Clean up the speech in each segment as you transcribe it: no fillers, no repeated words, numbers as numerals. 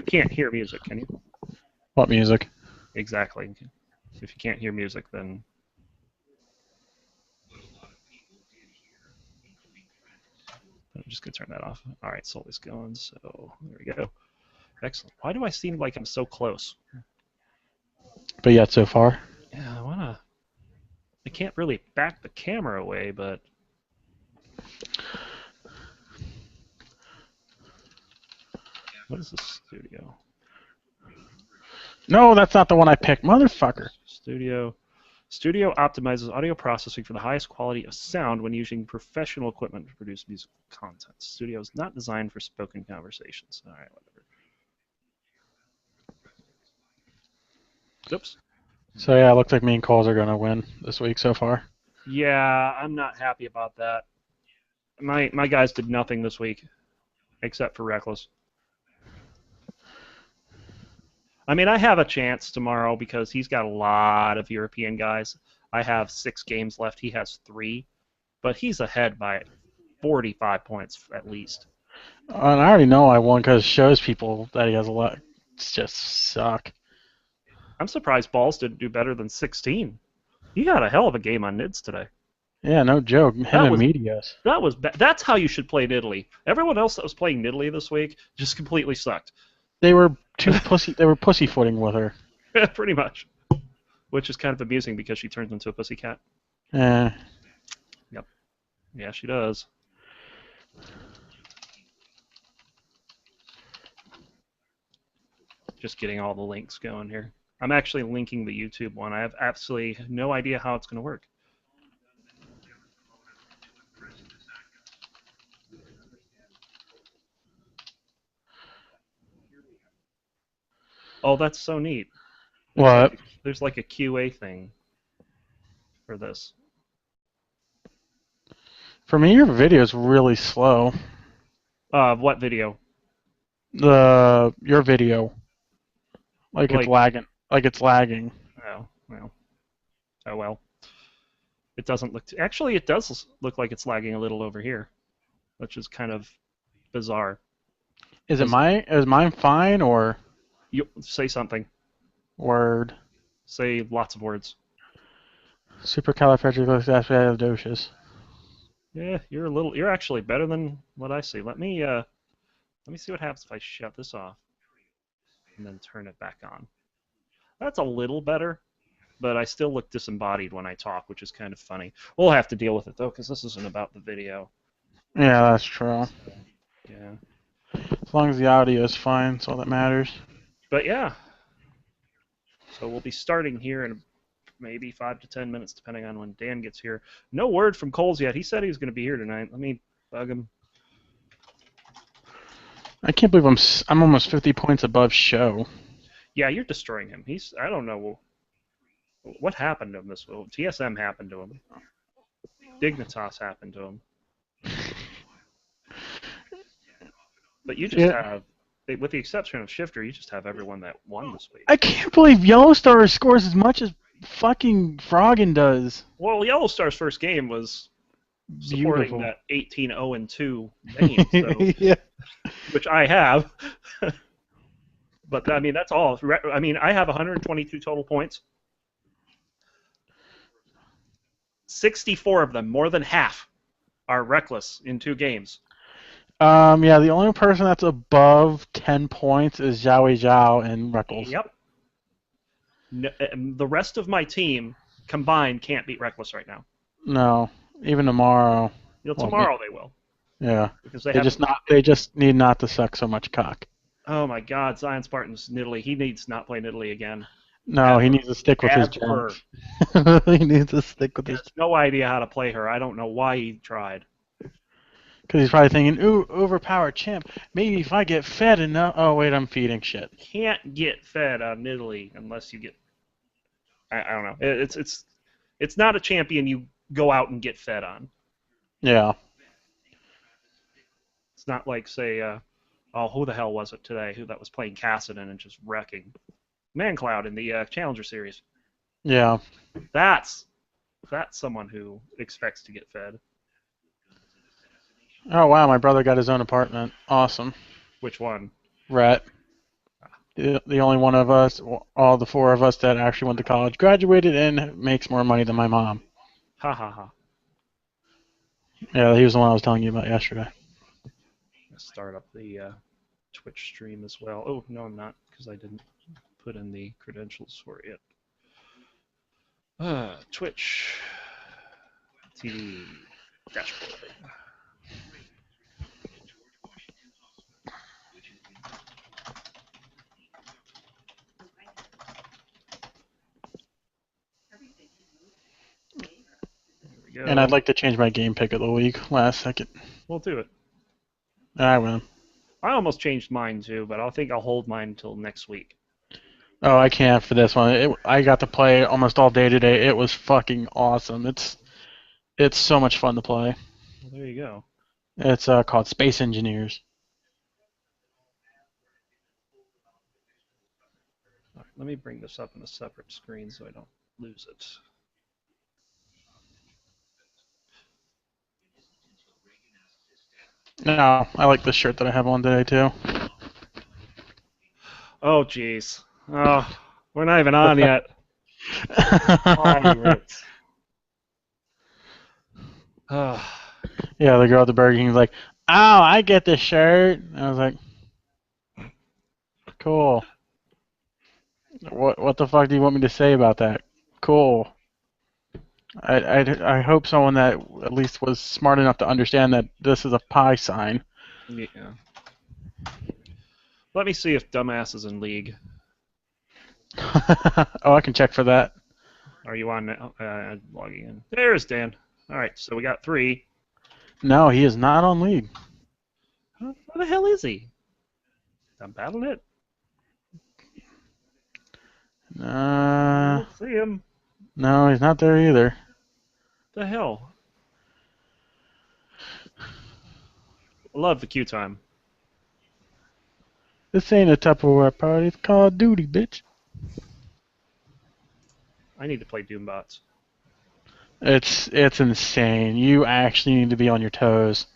can't hear music, can you? What music? Exactly. If you can't hear music, then I'm just gonna turn that off. All right, Sully's going. So there we go. Excellent. Why do I seem like I'm so close? But yet so far. Yeah, I wanna. I can't really back the camera away, but what is this studio? No, that's not the one I picked, motherfucker. Studio. Studio optimizes audio processing for the highest quality of sound when using professional equipment to produce musical content. Studio is not designed for spoken conversations. All right, whatever. Oops. So yeah, it looks like me and Coles are gonna win this week so far. Yeah, I'm not happy about that. My guys did nothing this week except for Reckless. I mean, I have a chance tomorrow because he's got a lot of European guys. I have 6 games left. He has 3, but he's ahead by 45 points at least. And I already know I won because it shows people that he has a lot. It's just suck. I'm surprised Balls didn't do better than 16. He had a hell of a game on Nids today. Yeah, no joke. Him That and was Medios. that's how you should play Nidalee. Everyone else that was playing Nidalee this week just completely sucked. They were too pussy. They were pussyfooting with her. Pretty much. Which is kind of amusing because she turns into a pussycat. Eh. Yep. Yeah, she does. Just getting all the links going here. I'm actually linking the YouTube one. I have absolutely no idea how it's going to work. Oh, that's so neat. What? There's like a QA thing for this. For me, your video is really slow. What video? Your video, like it's Like, lagging. Like it's lagging. oh, well, oh well. It doesn't look. Actually, it does look like it's lagging a little over here, which is kind of bizarre. Is it 'Cause mine? Is mine fine or you say something. word? Say lots of words. Supercalifragilisticexpialidocious. Yeah, you're a little. You're actually better than what I see. Let me see what happens if I shut this off and then turn it back on. That's a little better, but I still look disembodied when I talk, which is kind of funny. We'll have to deal with it though, because this isn't about the video. Yeah, that's true. So, yeah. As long as the audio is fine, that's all that matters. But yeah, so we'll be starting here in maybe 5 to 10 minutes, depending on when Dan gets here. No word from Coles yet. He said he was going to be here tonight. Let me bug him. I can't believe I'm almost 50 points above show. Yeah, you're destroying him. I don't know what happened to him this week. TSM happened to him. Dignitas happened to him. But you just Yeah. have, with the exception of Shifter, you just have everyone that won this week. I can't believe Yellowstar scores as much as fucking Froggen does. Well, Yellowstar's first game was supporting Beautiful. that 18-0-2 name, so, Yeah. which I have. But I mean, that's all. I mean, I have 122 total points. 64 of them, more than half, are reckless in 2 games. Yeah, the only person that's above 10 points is Zhaoui Zhao and Reckles. Yep. No, the rest of my team combined can't beat reckless right now. No, even tomorrow. Tomorrow they will, Yeah. because they They have. just not. They just need not to suck so much cock. Oh my God, Zion Spartan's Nidalee. He needs to not play Nidalee again. No, he Ever. needs to stick with his Ever. jumps. He needs to stick with He his. has no idea how to play her. I don't know why he tried. Because he's probably thinking, ooh, overpowered champ. Maybe if I get fed enough. Oh wait, I'm feeding shit. Can't get fed on Nidalee unless you get. I don't know. It's not a champion you go out and get fed on. Yeah. It's not like, say, oh, who the hell was it today? Who that was playing Kassadin and just wrecking ManCloud in the Challenger Series. Yeah. That's someone who expects to get fed. Oh wow, my brother got his own apartment. Awesome. Which one? Rhett. The only one of us, all the four of us that actually went to college, graduated and makes more money than my mom. Ha ha ha. Yeah, he was the one I was telling you about yesterday. Start up the Twitch stream as well. Oh, no, I'm not, because I didn't put in the credentials for it yet. Twitch TV dashboard. There we And I'd go. like to change my game pick of the week last second. We'll do it. I will. I almost changed mine too, but I think I'll hold mine until next week. Oh, I can't for this one. I got to play almost all day today. It was fucking awesome. It's so much fun to play. Well, there you go. It's called Space Engineers. All right, let me bring this up on a separate screen so I don't lose it. No, I like this shirt that I have on today too. Oh, jeez. Oh, we're not even on yet. Pirates. Yeah, the girl at the Burger King was like, "Oh, I get this shirt." And I was like, "Cool. What the fuck do you want me to say about that? Cool." I hope someone that at least was smart enough to understand that this is a pi sign. Yeah. Let me see if Dumbass is in League. Oh, I can check for that. Are you on now? Logging in. There's Dan. All right, so we got 3. No, he is not on League. Where the hell is he? I'm battling it. I don't see him. No, he's not there either. The hell? I love the queue time. This ain't a Tupperware party. It's Call of Duty, bitch. I need to play Doombots. It's insane. You actually need to be on your toes.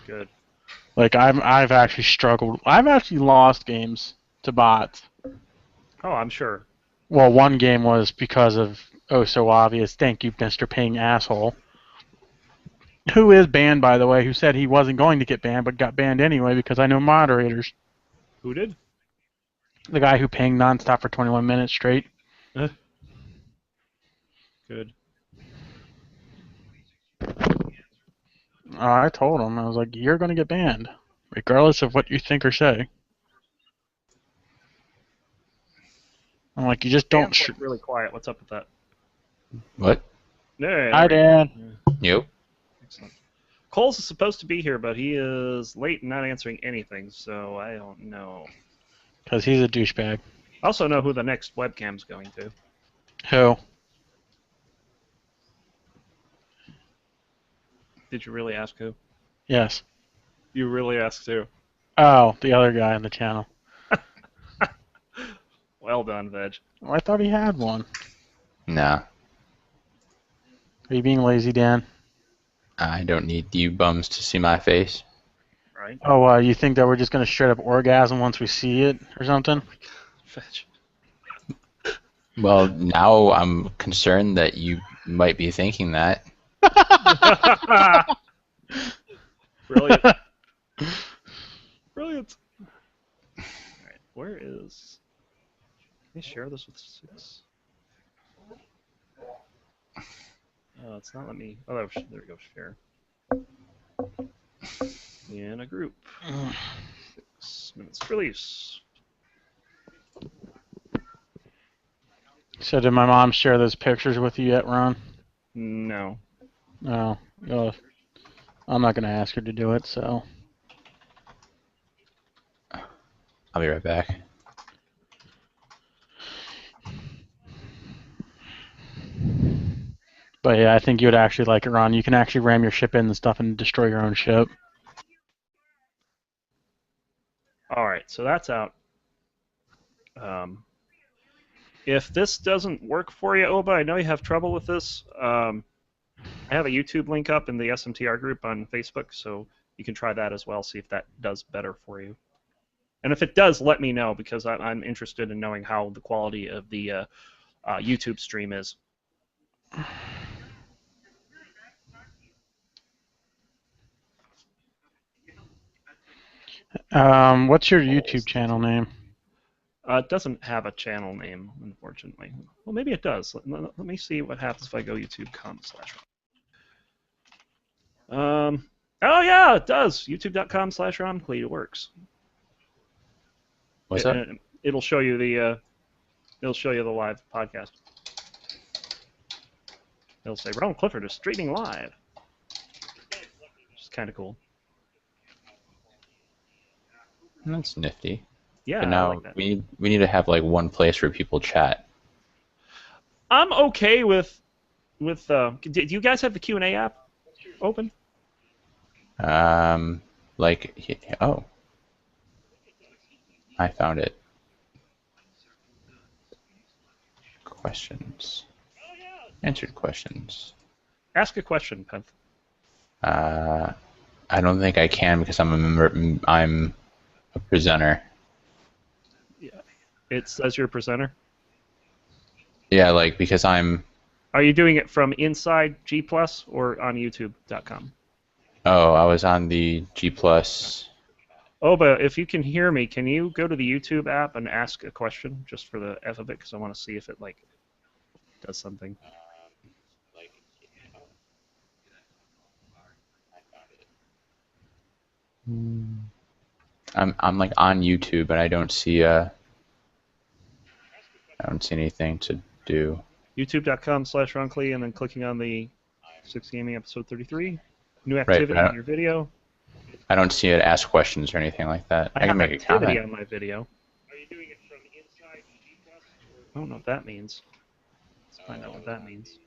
Good. Like I've actually struggled. I've actually lost games to bots. Oh, I'm sure. Well, one game was because of oh so obvious. Thank you, Mr. Ping asshole. Who is banned, by the way? Who said he wasn't going to get banned but got banned anyway because I know moderators. Who did? The guy who pinged nonstop for 21 minutes straight. Good. I told him, I was like, you're going to get banned, regardless of what you think or say. I'm like, you just don't. Dan's like really quiet. What's up with that? What? Yeah. Hi, Dan. Yep. Excellent. Coles is supposed to be here, but he is late and not answering anything, so I don't know. Because he's a douchebag. I also know who the next webcam's going to. Who? Did you really ask who? Yes. You really asked who? Oh, the other guy on the channel. Well done, Veg. Oh, I thought he had one. Nah. Are you being lazy, Dan? I don't need you bums to see my face. Right? Oh, you think that we're just going to straight up orgasm once we see it or something? Veg. Well, now I'm concerned that you might be thinking that. Brilliant. Brilliant. Alright, where is... Can I share this with 6? Oh, it's not letting me... Oh, there we go, share. In a group. 6 minutes release. So did my mom share those pictures with you yet, Ron? No. No. I'm not going to ask her to do it, so... I'll be right back. But yeah, I think you would actually like it, Ron. You can actually ram your ship in and stuff and destroy your own ship. Alright, so that's out. If this doesn't work for you, Oba, I know you have trouble with this. I have a YouTube link up in the SMTR group on Facebook, so you can try that as well, see if that does better for you. And if it does, let me know, because I'm interested in knowing how the quality of the YouTube stream is. What's your YouTube channel name? It doesn't have a channel name, unfortunately. Well, maybe it does. Let me see what happens if I go youtube.com/. Oh yeah, it does. YouTube.com/RonClee. It works. What's up? It'll show you the live podcast. It'll say Ron Clifford is streaming live, which is kind of cool. That's nifty. Yeah, But I now like that. we need to have like one place where people chat. I'm okay with. Do you guys have the Q&A app open? Oh, I found it. Questions. Answered questions. Ask a question, Penth. I don't think I can because I'm a member. I'm a presenter. It says you're a presenter. Yeah, like because I'm. Are you doing it from inside G Plus or on YouTube.com? Oh, I was on the G Plus. Oh, but if you can hear me, can you go to the YouTube app and ask a question just for the F of it? Because I want to see if it like does something. I'm like on YouTube, but I don't see anything to do. YouTube.com/RonClee, and then clicking on the 6 Gaming episode 33. New Right, activity but in your video. I don't see it ask questions or anything like that. I have can make a activity comment. on my video. Are you doing it from inside G Plus? I don't know what that means. Let's find out what that means.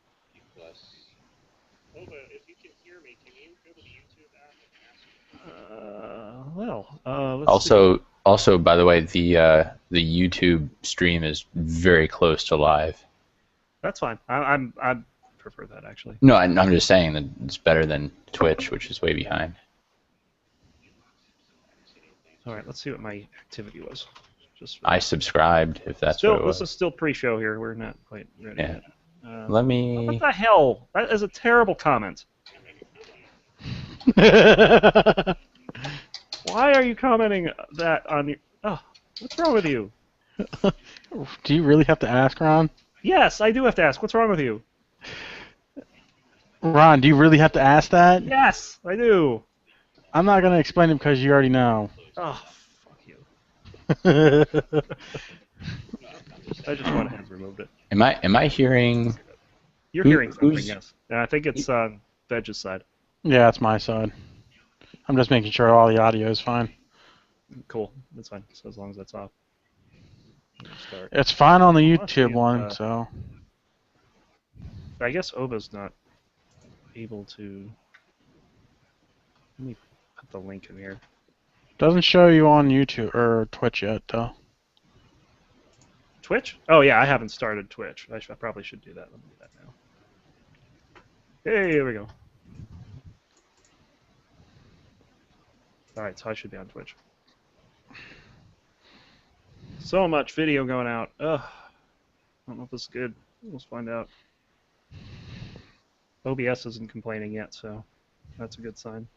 Oh, but if you can hear me, can you go to the YouTube app and ask? Let's see. Also, by the way, the YouTube stream is very close to live. That's fine. I prefer that, actually. No, I'm just saying that it's better than Twitch, which is way behind. All right, let's see what my activity was. I subscribed, if that's still, what it was. this is still pre-show here. We're not quite ready Yeah. yet. Let me. What the hell? That is a terrible comment. Why are you commenting that on your... Oh, what's wrong with you? Do you really have to ask, Ron? Yes, I do have to ask. What's wrong with you? Ron, do you really have to ask that? Yes, I do. I'm not going to explain it because you already know. Oh, fuck you. I just went ahead and removed it. Am I hearing? You're hearing something, yes. I think it's on Vege's side. Yeah, it's my side. I'm just making sure all the audio is fine. Cool, that's fine. So as long as that's off. Start. It's fine on the YouTube one, so. I guess Oba's not able to. Let me put the link in here. Doesn't show you on YouTube or Twitch yet, though. Twitch? Oh yeah, I haven't started Twitch. I probably should do that. Let me do that now. Hey, here we go. Alright, so I should be on Twitch. So much video going out. Ugh. I don't know if this is good. Let's find out. OBS isn't complaining yet, so that's a good sign.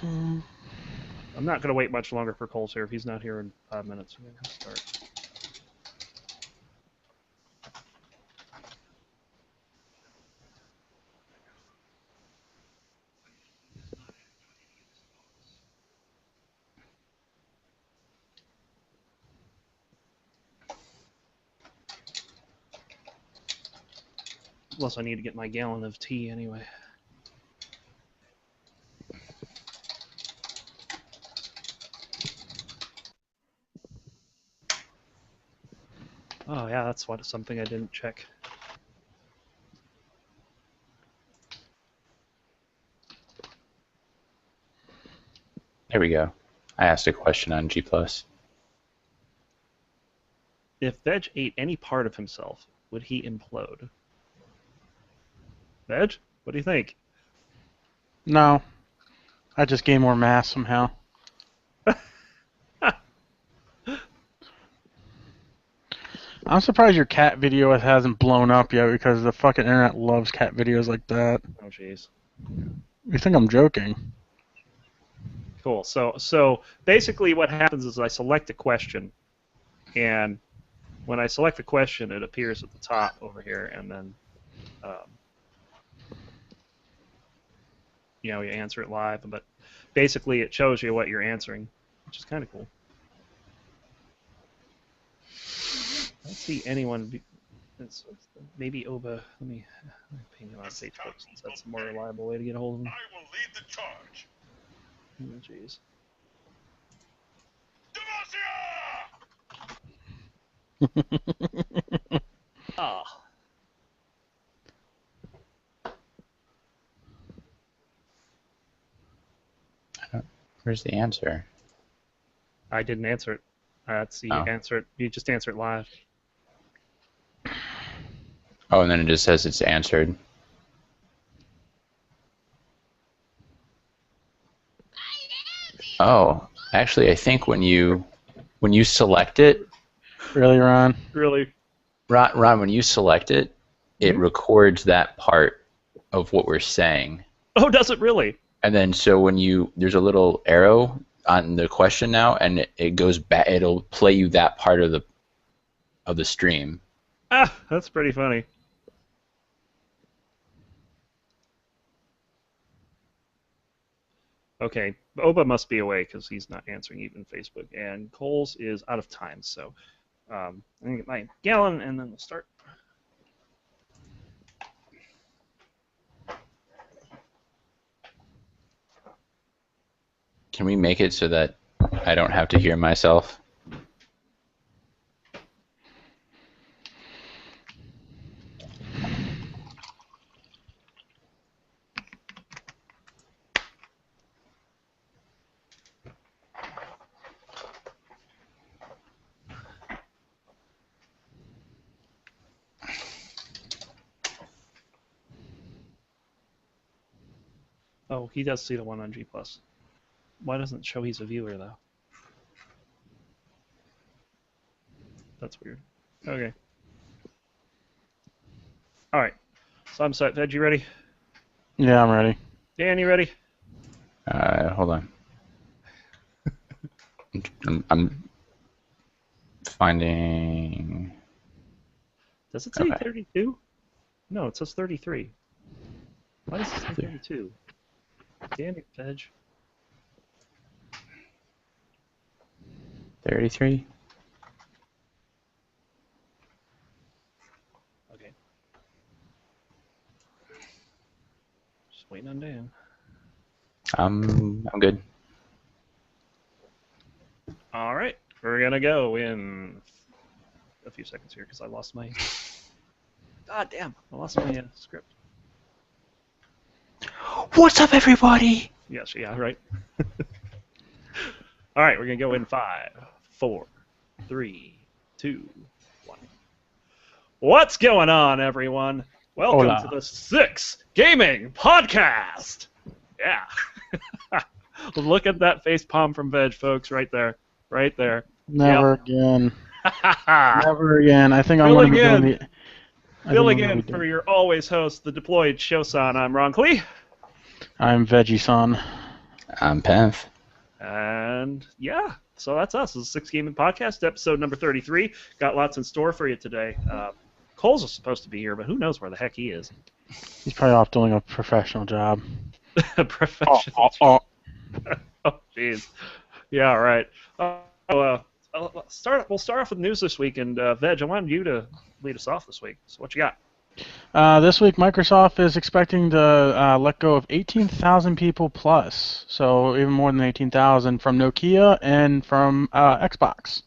I'm not going to wait much longer for Coles here. If he's not here in 5 minutes, we're going to start. Plus, I need to get my gallon of tea anyway. Oh yeah, that's something I didn't check. There we go. I asked a question on G+. If Veg ate any part of himself, would he implode? Veg, what do you think? No. I just gain more mass somehow. I'm surprised your cat video hasn't blown up yet because the fucking internet loves cat videos like that. Oh, jeez. You think I'm joking? Cool. So basically what happens is I select a question, and when I select the question, it appears at the top over here, and then you answer it live. But basically, it shows you what you're answering, which is kind of cool. I don't see anyone. Maybe Oba. Let me ping him on Facebook since that's a more reliable way to get a hold of him. I will lead the charge. Oh, jeez. Demacia! Ah. Where's the answer? I didn't answer it. That's the answer. You just answer it live. Oh, and then it just says it's answered. Oh, actually, I think when you select it, Really, Ron? Really? Ron, when you select it, it records that part of what we're saying. Oh, does it really? And then so when there's a little arrow on the question now, and it goes back. It'll play you that part of the stream. Ah, that's pretty funny. Okay, Oba must be away because he's not answering even Facebook, and Coles is out of time. So I'm gonna get my gallon, and then we'll start. Can we make it so that I don't have to hear myself? Oh, he does see the one on G+. Why doesn't it show he's a viewer, though? That's weird. Okay. All right. So I'm set. Veg, you ready? Yeah, I'm ready. Dan, you ready? Hold on. I'm finding. Does it say Okay. 32? No, it says 33. Why does it say 32? Damn it, Veg. 33? Okay. Just waiting on Dan. I'm good. All right. We're going to go in a few seconds here because I lost my... God damn. I lost my script. What's up, everybody? Yes, yeah, right. All right, we're going to go in 5, 4, 3, 2, 1. What's going on, everyone? Welcome Hola. to the 6 Gaming Podcast. Yeah. Look at that face palm from Veg, folks, right there. Right there. Never again. Yep. Never again. I think I'm Filling going to be in. doing the... Filling in for your always host, the deployed Shosan, I'm Ron Klee. I'm Veggie-san. I'm Penf. And yeah, so that's us. This is 6 Gaming Podcast, episode number 33. Got lots in store for you today. Coles is supposed to be here, but who knows where the heck he is. He's probably off doing a professional job. Professional. Oh. Oh, jeez. Yeah, right. We'll start off with news this week, and Veg, I wanted you to lead us off this week. So what you got? This week, Microsoft is expecting to let go of 18,000 people plus, so even more than 18,000 from Nokia and from Xbox.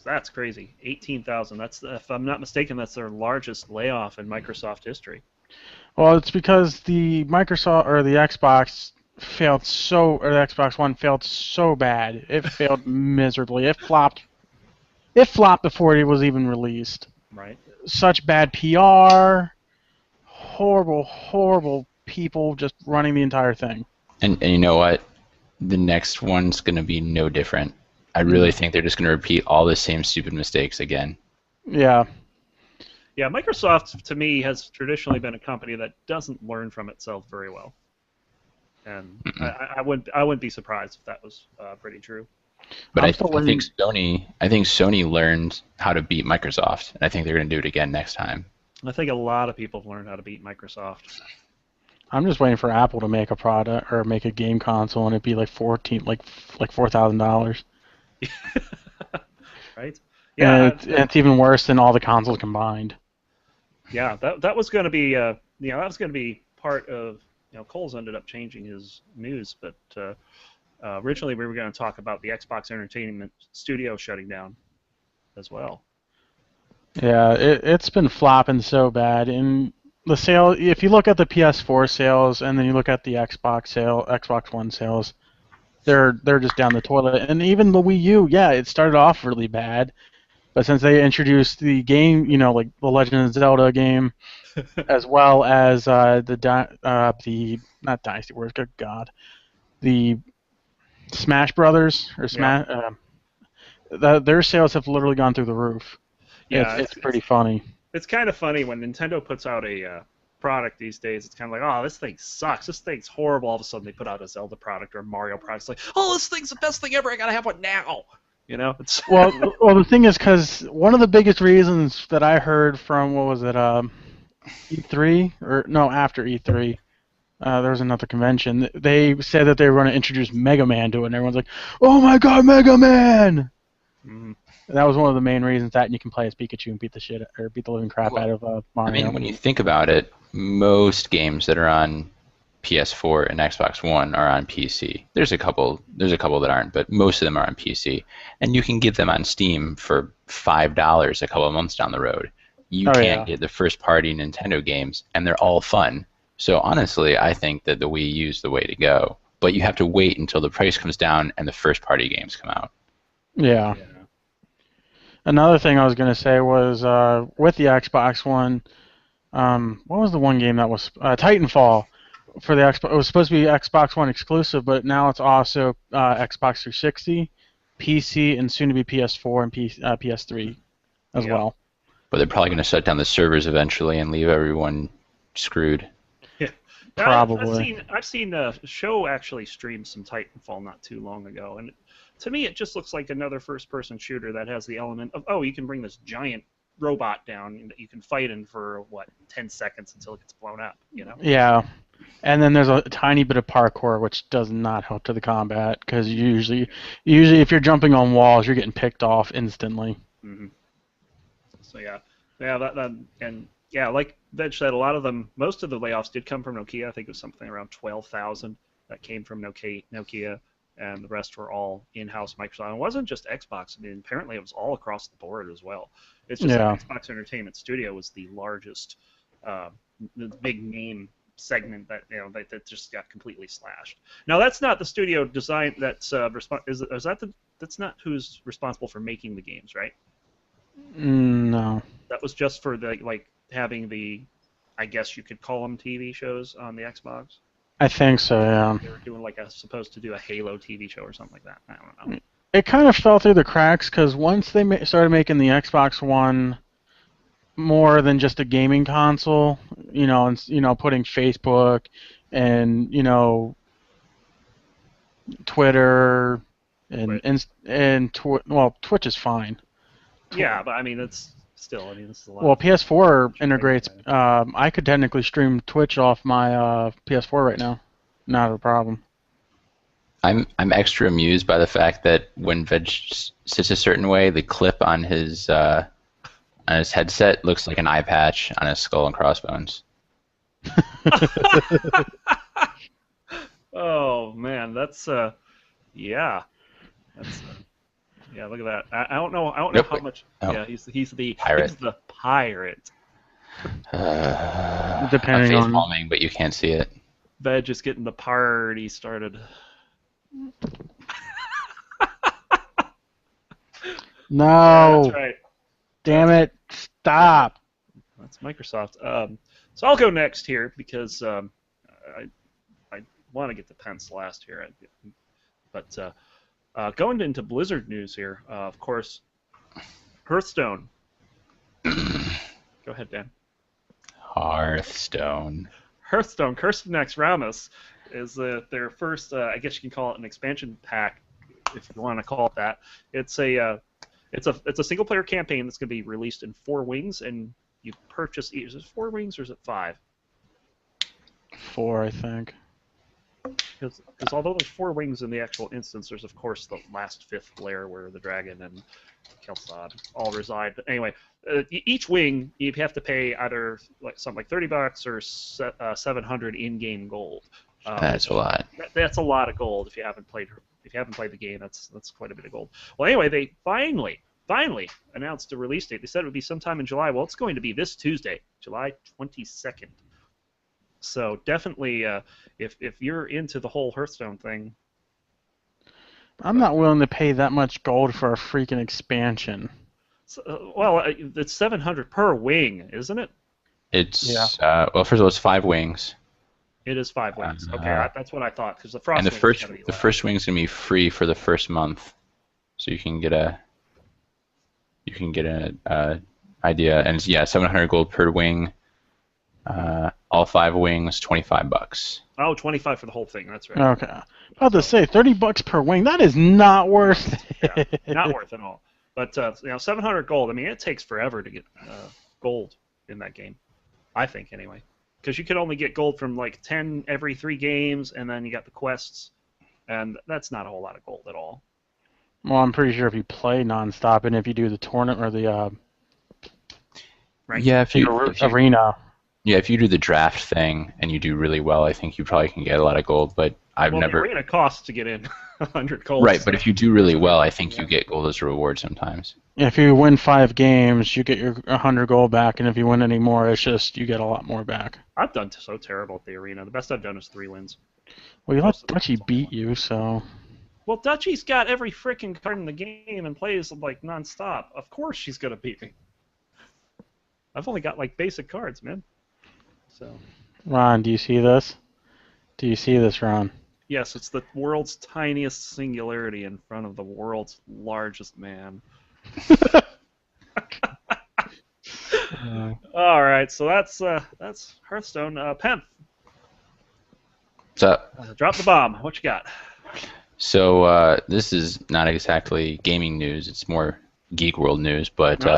That's crazy. 18,000. That's, if I'm not mistaken, that's their largest layoff in Microsoft history. Well, it's because the Microsoft or the Xbox failed so, or the Xbox One failed so bad. It failed miserably. It flopped. It flopped before it was even released. Right. Such bad PR. Horrible people just running the entire thing. And you know what? The next one's going to be no different. I really think they're just going to repeat all the same stupid mistakes again. Yeah. Yeah, Microsoft to me has traditionally been a company that doesn't learn from itself very well, and Mm-mm. I wouldn't be surprised if that was pretty true. But I'm still I think waiting. Sony learned how to beat Microsoft, and I think they're going to do it again next time. I think a lot of people have learned how to beat Microsoft. I'm just waiting for Apple to make a product or make a game console, and it'd be like $4,000, Right? and Yeah, it's even worse than all the consoles combined. yeah. That was going to be that was going to be part of Cole's ended up changing his news, but originally we were going to talk about the Xbox Entertainment Studio shutting down as well. Yeah, it's been flopping so bad. And the sale, if you look at the PS4 sales and then you look at the Xbox One sales, they're just down the toilet. And even the Wii U, yeah, it started off really bad, but since they introduced the game, like the Legend of Zelda game, as well as the not Dynasty Warriors, good God, the Smash Brothers or Yeah, Smash, their sales have literally gone through the roof. It's yeah. it's pretty funny. It's kind of funny when Nintendo puts out a product these days. It's kind of like, oh, this thing sucks. This thing's horrible. All of a sudden, they put out a Zelda product or a Mario product. It's like, oh, this thing's the best thing ever. I gotta have one now. It's Well, the thing is, because one of the biggest reasons that I heard from what was it, E3 or no, after E3, there was another convention. They said that they were going to introduce Mega Man to it, and everyone's like, "Oh my God, Mega Man!" mm, And that was one of the main reasons that and you can play as Pikachu and beat the shit or beat the living crap out Well, of I mean, Mario. when you think about it, most games that are on PS4 and Xbox One are on PC. There's a couple that aren't, but most of them are on PC. And you can get them on Steam for $5 a couple of months down the road. You Oh can yeah, get the first party Nintendo games, and they're all fun. So honestly, I think that the Wii U is the way to go. But you have to wait until the price comes down and the first party games come out. yeah. yeah, Another thing I was going to say was with the Xbox One. What was the one game that was Titanfall for the Xbox? It was supposed to be Xbox One exclusive, but now it's also Xbox 360, PC, and soon to be PS4 and PS3 as yep, well. But they're probably going to shut down the servers eventually and leave everyone screwed. yeah. Probably. I've seen a show actually stream some Titanfall not too long ago, and to me, it just looks like another first-person shooter that has the element of, oh, you can bring this giant robot down that you can fight in for what 10 seconds until it gets blown up. Yeah. And then there's a tiny bit of parkour, which does not help to the combat because usually if you're jumping on walls, you're getting picked off instantly. Hmm. So yeah, that and yeah, like Veg said, a lot of them, most of the layoffs did come from Nokia. I think it was something around 12,000 that came from Nokia, and the rest were all in-house Microsoft. It wasn't just Xbox. I mean, apparently it was all across the board as well. It's just that Yeah. Xbox Entertainment Studio was the largest, uh, the big name segment that just got completely slashed. Now that's not the studio design that's is that that's not who's responsible for making the games, right? No. That was just for the like having the, I guess you could call them TV shows on the Xbox. I think so, yeah. They were doing like supposed to do a Halo TV show or something like that. I don't know. It kind of fell through the cracks because once they started making the Xbox One more than just a gaming console, and putting Facebook and Twitter and Twitch. Twitch is fine. Yeah, but I mean it's still. I mean this is a lot. Well, PS4 Of integrates. I could technically stream Twitch off my PS4 right now, not a problem. I'm extra amused by the fact that when Veg sits a certain way, the clip on his headset looks like an eye patch on his skull and crossbones. Oh man, that's yeah, that's yeah. Look at that. I don't know. I don't know Nope. how much. Oh. Yeah, he's the Pirate. He's the pirate. I'm Depending face on. palming, but you can't see it. Veg is getting the party started. Yeah, No, that's right. damn it! Stop. That's Microsoft. So I'll go next here because I want to get to Pence last here, but going into Blizzard news here, of course, Hearthstone Go ahead, Dan. Hearthstone. Hearthstone, Curse of Naxxramas, is their first, I guess you can call it an expansion pack, if you want to call it that. It's a single player campaign that's going to be released in 4 wings, and you purchase each. Is it 4 wings or is it 5? 4, I think. Because although there's 4 wings in the actual instance, there's of course the last 5th layer where the dragon and Kelsod all reside. But anyway, each wing you have to pay either like something like $30 or 700 in-game gold. That's a lot. That's a lot of gold if you haven't played the game. That's quite a bit of gold. Well, anyway, they finally announced a release date. They said it would be sometime in July. Well, it's going to be this Tuesday, July 22nd. So definitely, if you're into the whole Hearthstone thing, I'm not willing to pay that much gold for a freaking expansion. well, it's 700 per wing, isn't it? It's Yeah. well, first of all, it's 5 wings, It is 5 wings. Okay, that's what I thought. Because the frost and the wing is first gonna be the less. first wing's gonna be free for the first month, so you can get a idea, and it's, 700 gold per wing. All 5 wings, $25. Oh, 25 for the whole thing. That's right. Okay. About to say, $30 per wing. That is not worth it. Not worth it all. But 700 gold. I mean, it takes forever to get gold in that game. I think anyway, because you can only get gold from like 10 every 3 games, and then you got the quests, and that's not a whole lot of gold at all. Well, I'm pretty sure if you play nonstop and if you do the tournament or the Right? Yeah, if you arena. Yeah, if you do the draft thing and you do really well, I think you probably can get a lot of gold. But I've Well, never. the arena costs to get in 100 gold. Right, but if you do really well, I think you get gold as a reward sometimes. If you win 5 games, you get your 100 gold back, and if you win any more, it's just you get a lot more back. I've done so terrible at the arena. The best I've done is 3 wins. Well, you let Dutchy beat you, so. Well, Dutchy's got every freaking card in the game and plays like nonstop. Of course she's gonna beat me. I've only got like basic cards, man. So Ron, do you see this? Do you see this, Ron? yes, it's the world's tiniest singularity in front of the world's largest man. All right, so that's Hearthstone. Penn, So, drop the bomb. What you got? this is not exactly gaming news. It's more Geek World news. But I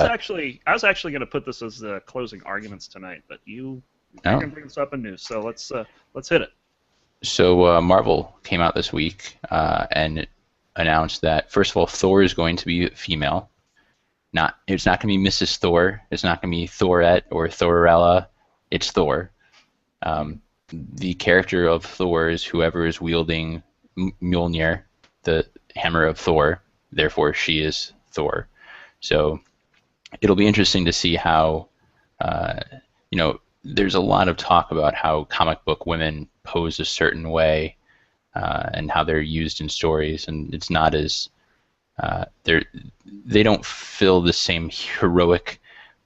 was actually going to put this as the closing arguments tonight, but you're going to bring this up in news, so let's hit it. So Marvel came out this week and announced that, first of all, Thor is going to be female. It's not going to be Mrs. Thor. It's not going to be Thorette or Thorella. It's Thor. The character of Thor is whoever is wielding Mjolnir, the hammer of Thor. Therefore, she is Thor. So it'll be interesting to see how, there's a lot of talk about how comic book women pose a certain way and how they're used in stories, and it's not as they don't fill the same heroic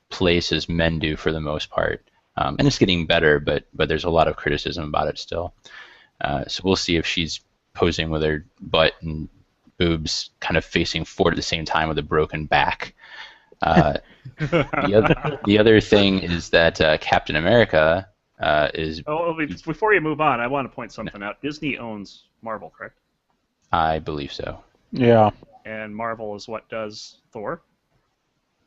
place as men do for the most part, and it's getting better, but there's a lot of criticism about it still. So we'll see if she's posing with her butt and boobs kind of facing forward at the same time with a broken back. The other thing is that Captain America is. Oh, before you move on, I want to point something out. Disney owns Marvel, correct? I believe so. Yeah. And Marvel is what does Thor?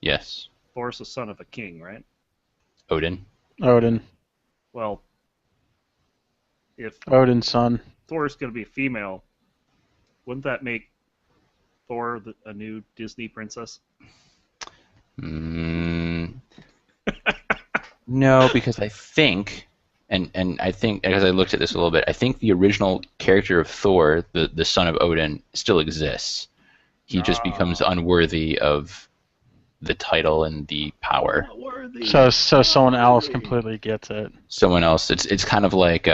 Yes. Thor's the son of a king, right? Odin. Odin. Well, if Odin's son. Thor's going to be a female, wouldn't that make Thor a new Disney princess? No, because I think, and I think, because I looked at this a little bit, I think the original character of Thor, the son of Odin, still exists. He just becomes unworthy of the title and the power. So someone else completely gets it. Someone else. It's kind of like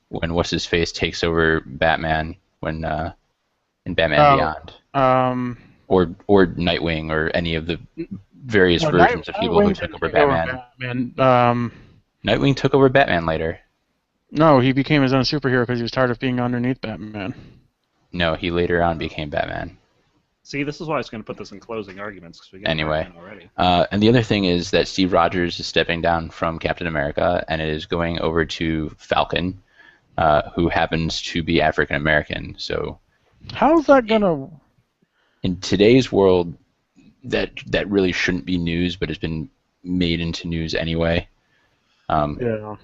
when what's his face takes over Batman when in Batman Beyond. Or Nightwing, or any of the various versions of people who took over Batman. Nightwing took over Batman later. No, he became his own superhero because he was tired of being underneath Batman. No, he later on became Batman. See, this is why I was going to put this in closing arguments because we got Anyway. already. And the other thing is that Steve Rogers is stepping down from Captain America and is going over to Falcon, who happens to be African American. So How's that gonna? in today's world, that really shouldn't be news, but has been made into news anyway. Yeah.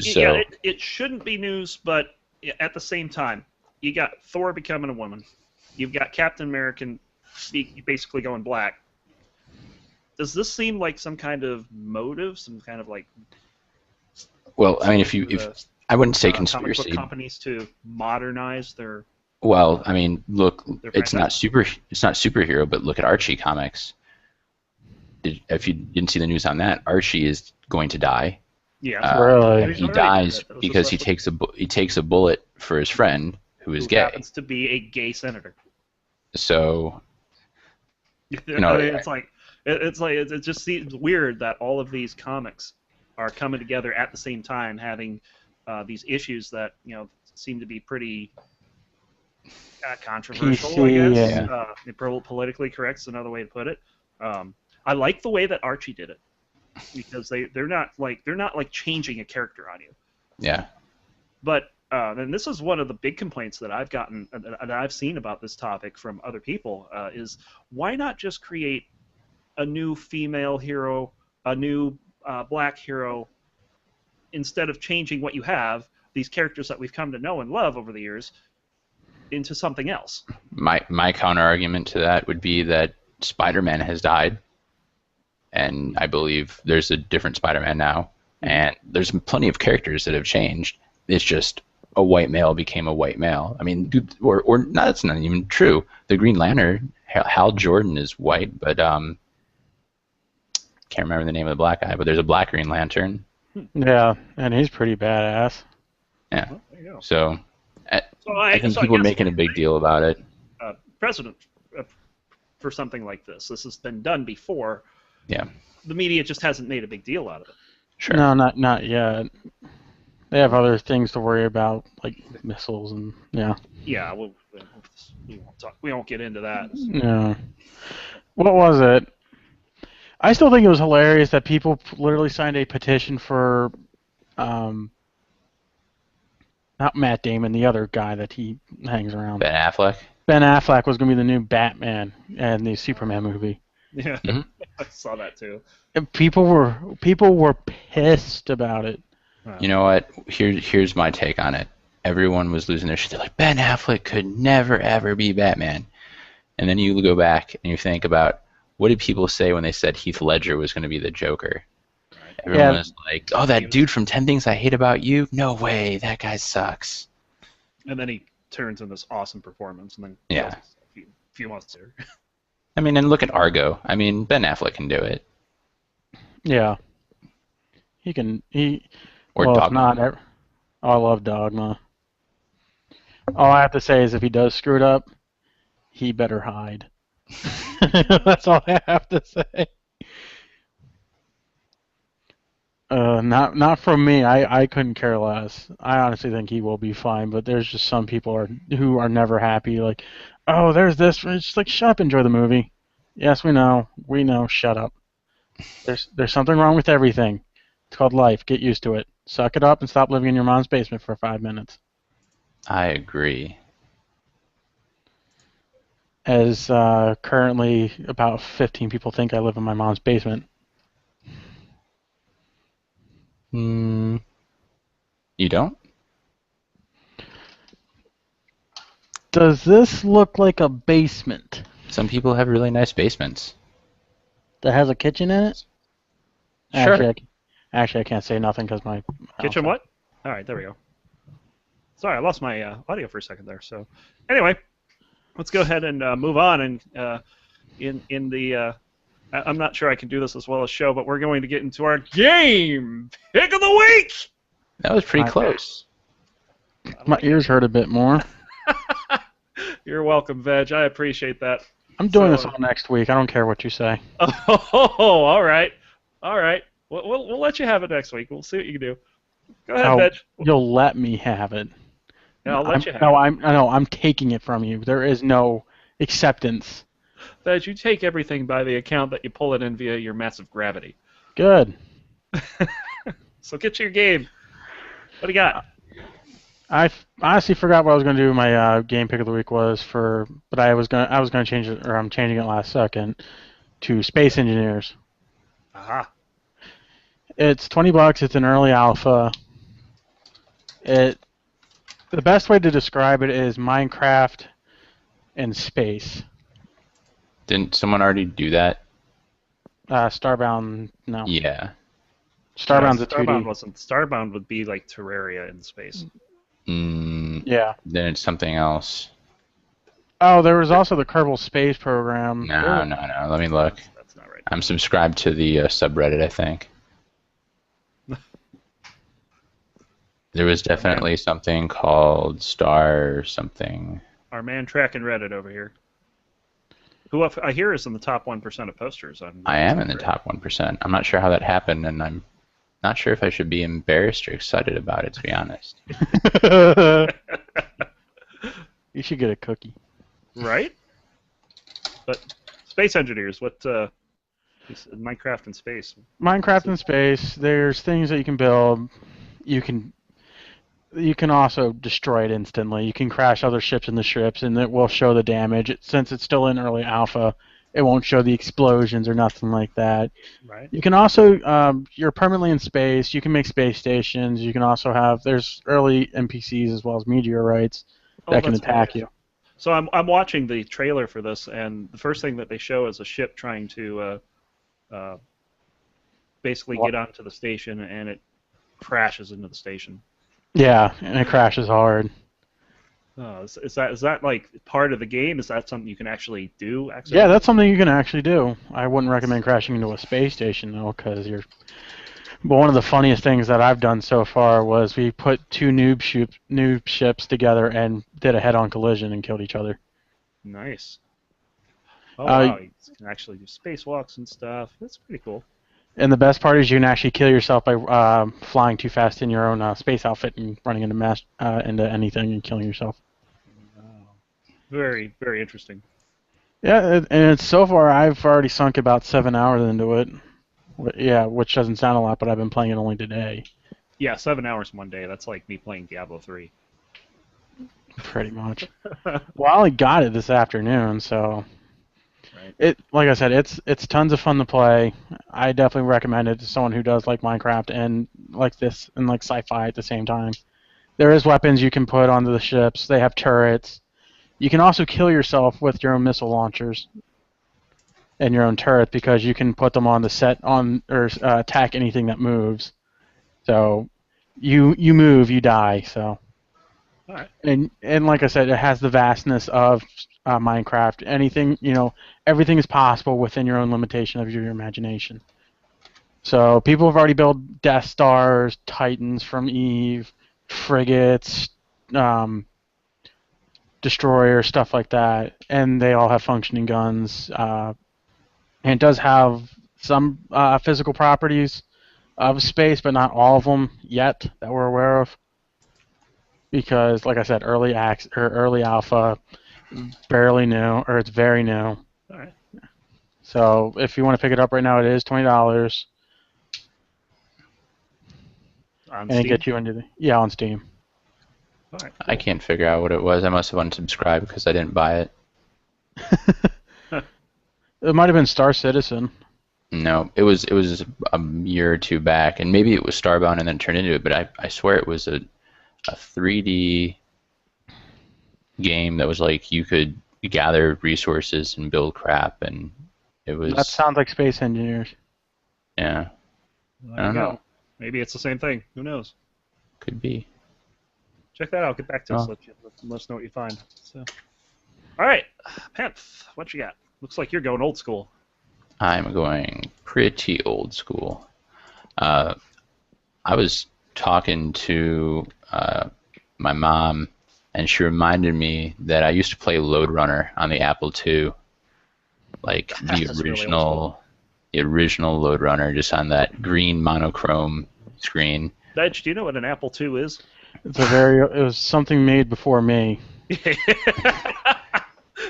So- Yeah, it shouldn't be news, but at the same time, you got Thor becoming a woman. You've got Captain America basically going black. Does this seem like some kind of motive, some kind of like? Well, I mean, if I wouldn't say comic conspiracy. book companies to modernize their. Well, I mean, look, They're it's not fantastic. superhero, but look at Archie comics. If you didn't see the news on that, Archie is going to die. Yeah. Really? And he's He already dies dead. That was because he just takes a bullet for his friend who is who gay. happens to be a gay senator. So I know, mean, it just seems weird that all of these comics are coming together at the same time, having these issues that seem to be pretty controversial. PC, I guess yeah. Politically correct is another way to put it. I like the way that Archie did it because they're not like changing a character on you. yeah, But and this is one of the big complaints that I've gotten and I've seen about this topic from other people is why not just create a new female hero, a new black hero, instead of changing what you have, these characters that we've come to know and love over the years, into something else. my counter argument to that would be that Spider-Man has died, and I believe there's a different Spider-Man now, and there's plenty of characters that have changed. It's just a white male became a white male. I mean, or no, that's not even true. The Green Lantern, Hal Jordan is white, but can't remember the name of the black guy. But there's a black Green Lantern. Yeah, and he's pretty badass. Yeah. Well, there you go. So So I think people are guess making a big deal about it. Precedent for something like this. This has been done before. Yeah. The media just hasn't made a big deal out of it. Sure. No, not yet. They have other things to worry about, like missiles and yeah. Yeah, we won't talk. We won't get into that. Yeah. What was it? I still think it was hilarious that people literally signed a petition for, not Matt Damon, the other guy that he hangs around. Ben Affleck. Ben Affleck was going to be the new Batman in the Superman movie. Yeah, Mhm. I saw that too. And people were pissed about it. You know what? Here's my take on it. Everyone was losing their shit. They're like, Ben Affleck could never ever be Batman. And then you go back and you think about what did people say when they said Heath Ledger was going to be the Joker? Everyone Yeah. was like, "Oh, that dude from 10 Things I Hate About You? No way, that guy sucks." And then he turns in this awesome performance, and then Yeah. a few months later. I mean, and look at Argo. I mean, Ben Affleck can do it. Yeah. He can. Or Well, if Dogma. not, I love Dogma. All I have to say is if he does screw it up, he better hide. That's all I have to say. Not from me. I couldn't care less. I honestly think he will be fine, but there's just some people who are never happy. Like, oh, there's this. It's just like, shut up, enjoy the movie. Yes, we know. We know. Shut up. There's something wrong with everything. It's called life. Get used to it. Suck it up and stop living in your mom's basement for 5 minutes. I agree. As currently about 15 people think I live in my mom's basement. You don't? Does this look like a basement Some people have really nice basements. that has a kitchen in it? Sure. Actually, I can't say nothing because my Kitchen what? All right, there we go. Sorry, I lost my audio for a second there. So, anyway, let's go ahead and move on. And in the I'm not sure I can do this as well as show, but we're going to get into our game pick of the week. That was pretty My- close. My ears hurt a bit more. You're welcome, Veg. I appreciate that. I'm doing So- this all next week. I don't care what you say. Oh, all right, all right. We'll let you have it next week. We'll see what you can do. Go ahead, Oh, Veg. You'll let me have it. Yeah, I'll let you have no, it. I'm taking it from you. There is no acceptance. That you take everything by the account that you pull it in via your massive gravity. Good. So get to your game. What do you got? I honestly forgot what I was going to do. My game pick of the week was for, but I was gonna change it, or I'm changing it last second to Space Engineers. Aha. It's $20. It's an early alpha. The best way to describe it is Minecraft in space. Didn't someone already do that? Starbound, no. Yeah. Starbound's a Starbound 2D. wasn't. Starbound would be like Terraria in space. Yeah. Then it's something else. Oh, there was also the Kerbal Space Program. No. Let me look. That's not right. I'm subscribed to the subreddit, I think. There was definitely something called Star something. Our man tracking Reddit over here. Who I hear is in the top 1% of posters. I am in the top 1%. I'm not sure how that happened, and I'm not sure if I should be embarrassed or excited about it, to be honest. You should get a cookie. Right? But Space Engineers, what Minecraft in space? Minecraft in space, there's things that you can build. You can also destroy it instantly. You can crash other ships in the ships, and it will show the damage. Since it's still in early alpha, it won't show the explosions or nothing like that. Right. You can also, you're permanently in space. You can make space stations. You can also there's early NPCs as well as meteorites that can that's attack cool. you. So I'm watching the trailer for this, and the first thing that they show is a ship trying to basically get onto the station, and it crashes into the station. Yeah, and it crashes hard. Oh, is that like part of the game? Is that something you can actually do? Yeah, that's something you can actually do. I wouldn't recommend crashing into a space station though, because But one of the funniest things that I've done so far was we put two noob ships together and did a head-on collision and killed each other. Nice. Oh wow, you can actually do spacewalks and stuff. That's pretty cool. And the best part is you can actually kill yourself by flying too fast in your own space outfit and running into anything and killing yourself. Wow. Very, very interesting. Yeah, and so far I've already sunk about 7 hours into it. Yeah, which doesn't sound a lot, but I've been playing it only today. Yeah, 7 hours one day. That's like me playing Diablo 3. Pretty much. Well, I only got it this afternoon, so... Right. Like I said, it's tons of fun to play. I definitely recommend it to someone who does like Minecraft and like this and like sci-fi at the same time. There is weapons you can put onto the ships. They have turrets. You can also kill yourself with your own missile launchers and your own turret because you can put them on the set or attack anything that moves. So you move, you die. So. All right. And like I said, it has the vastness of Minecraft. Everything is possible within your own limitation of your imagination. So people have already built Death Stars, Titans from Eve, frigates, destroyers, stuff like that, and they all have functioning guns. And it does have some physical properties of space, but not all of them yet that we're aware of. Because, like I said, early alpha, barely new, or it's very new. All right. So if you want to pick it up right now, it is $20. On and Steam? it gets you into on Steam. All right. I can't figure out what it was. I must have unsubscribed because I didn't buy it. It might have been Star Citizen. No, it was a year or two back, and maybe it was Starbound and then turned into it. But I swear it was a 3D game that was like you could gather resources and build crap, and it was. That sounds like Space Engineers. Yeah. Well, I don't know. Maybe it's the same thing. Who knows? Could be. Check that out. Get back to us. Oh. Let us know what you find. So. All right, Penth, what you got? Looks like you're going old school. I'm going pretty old school. I was talking to my mom, and she reminded me that I used to play Lode Runner on the Apple II, like the original Lode Runner, just on that green monochrome screen. Veg, do you know what an Apple II is? It was something made before me.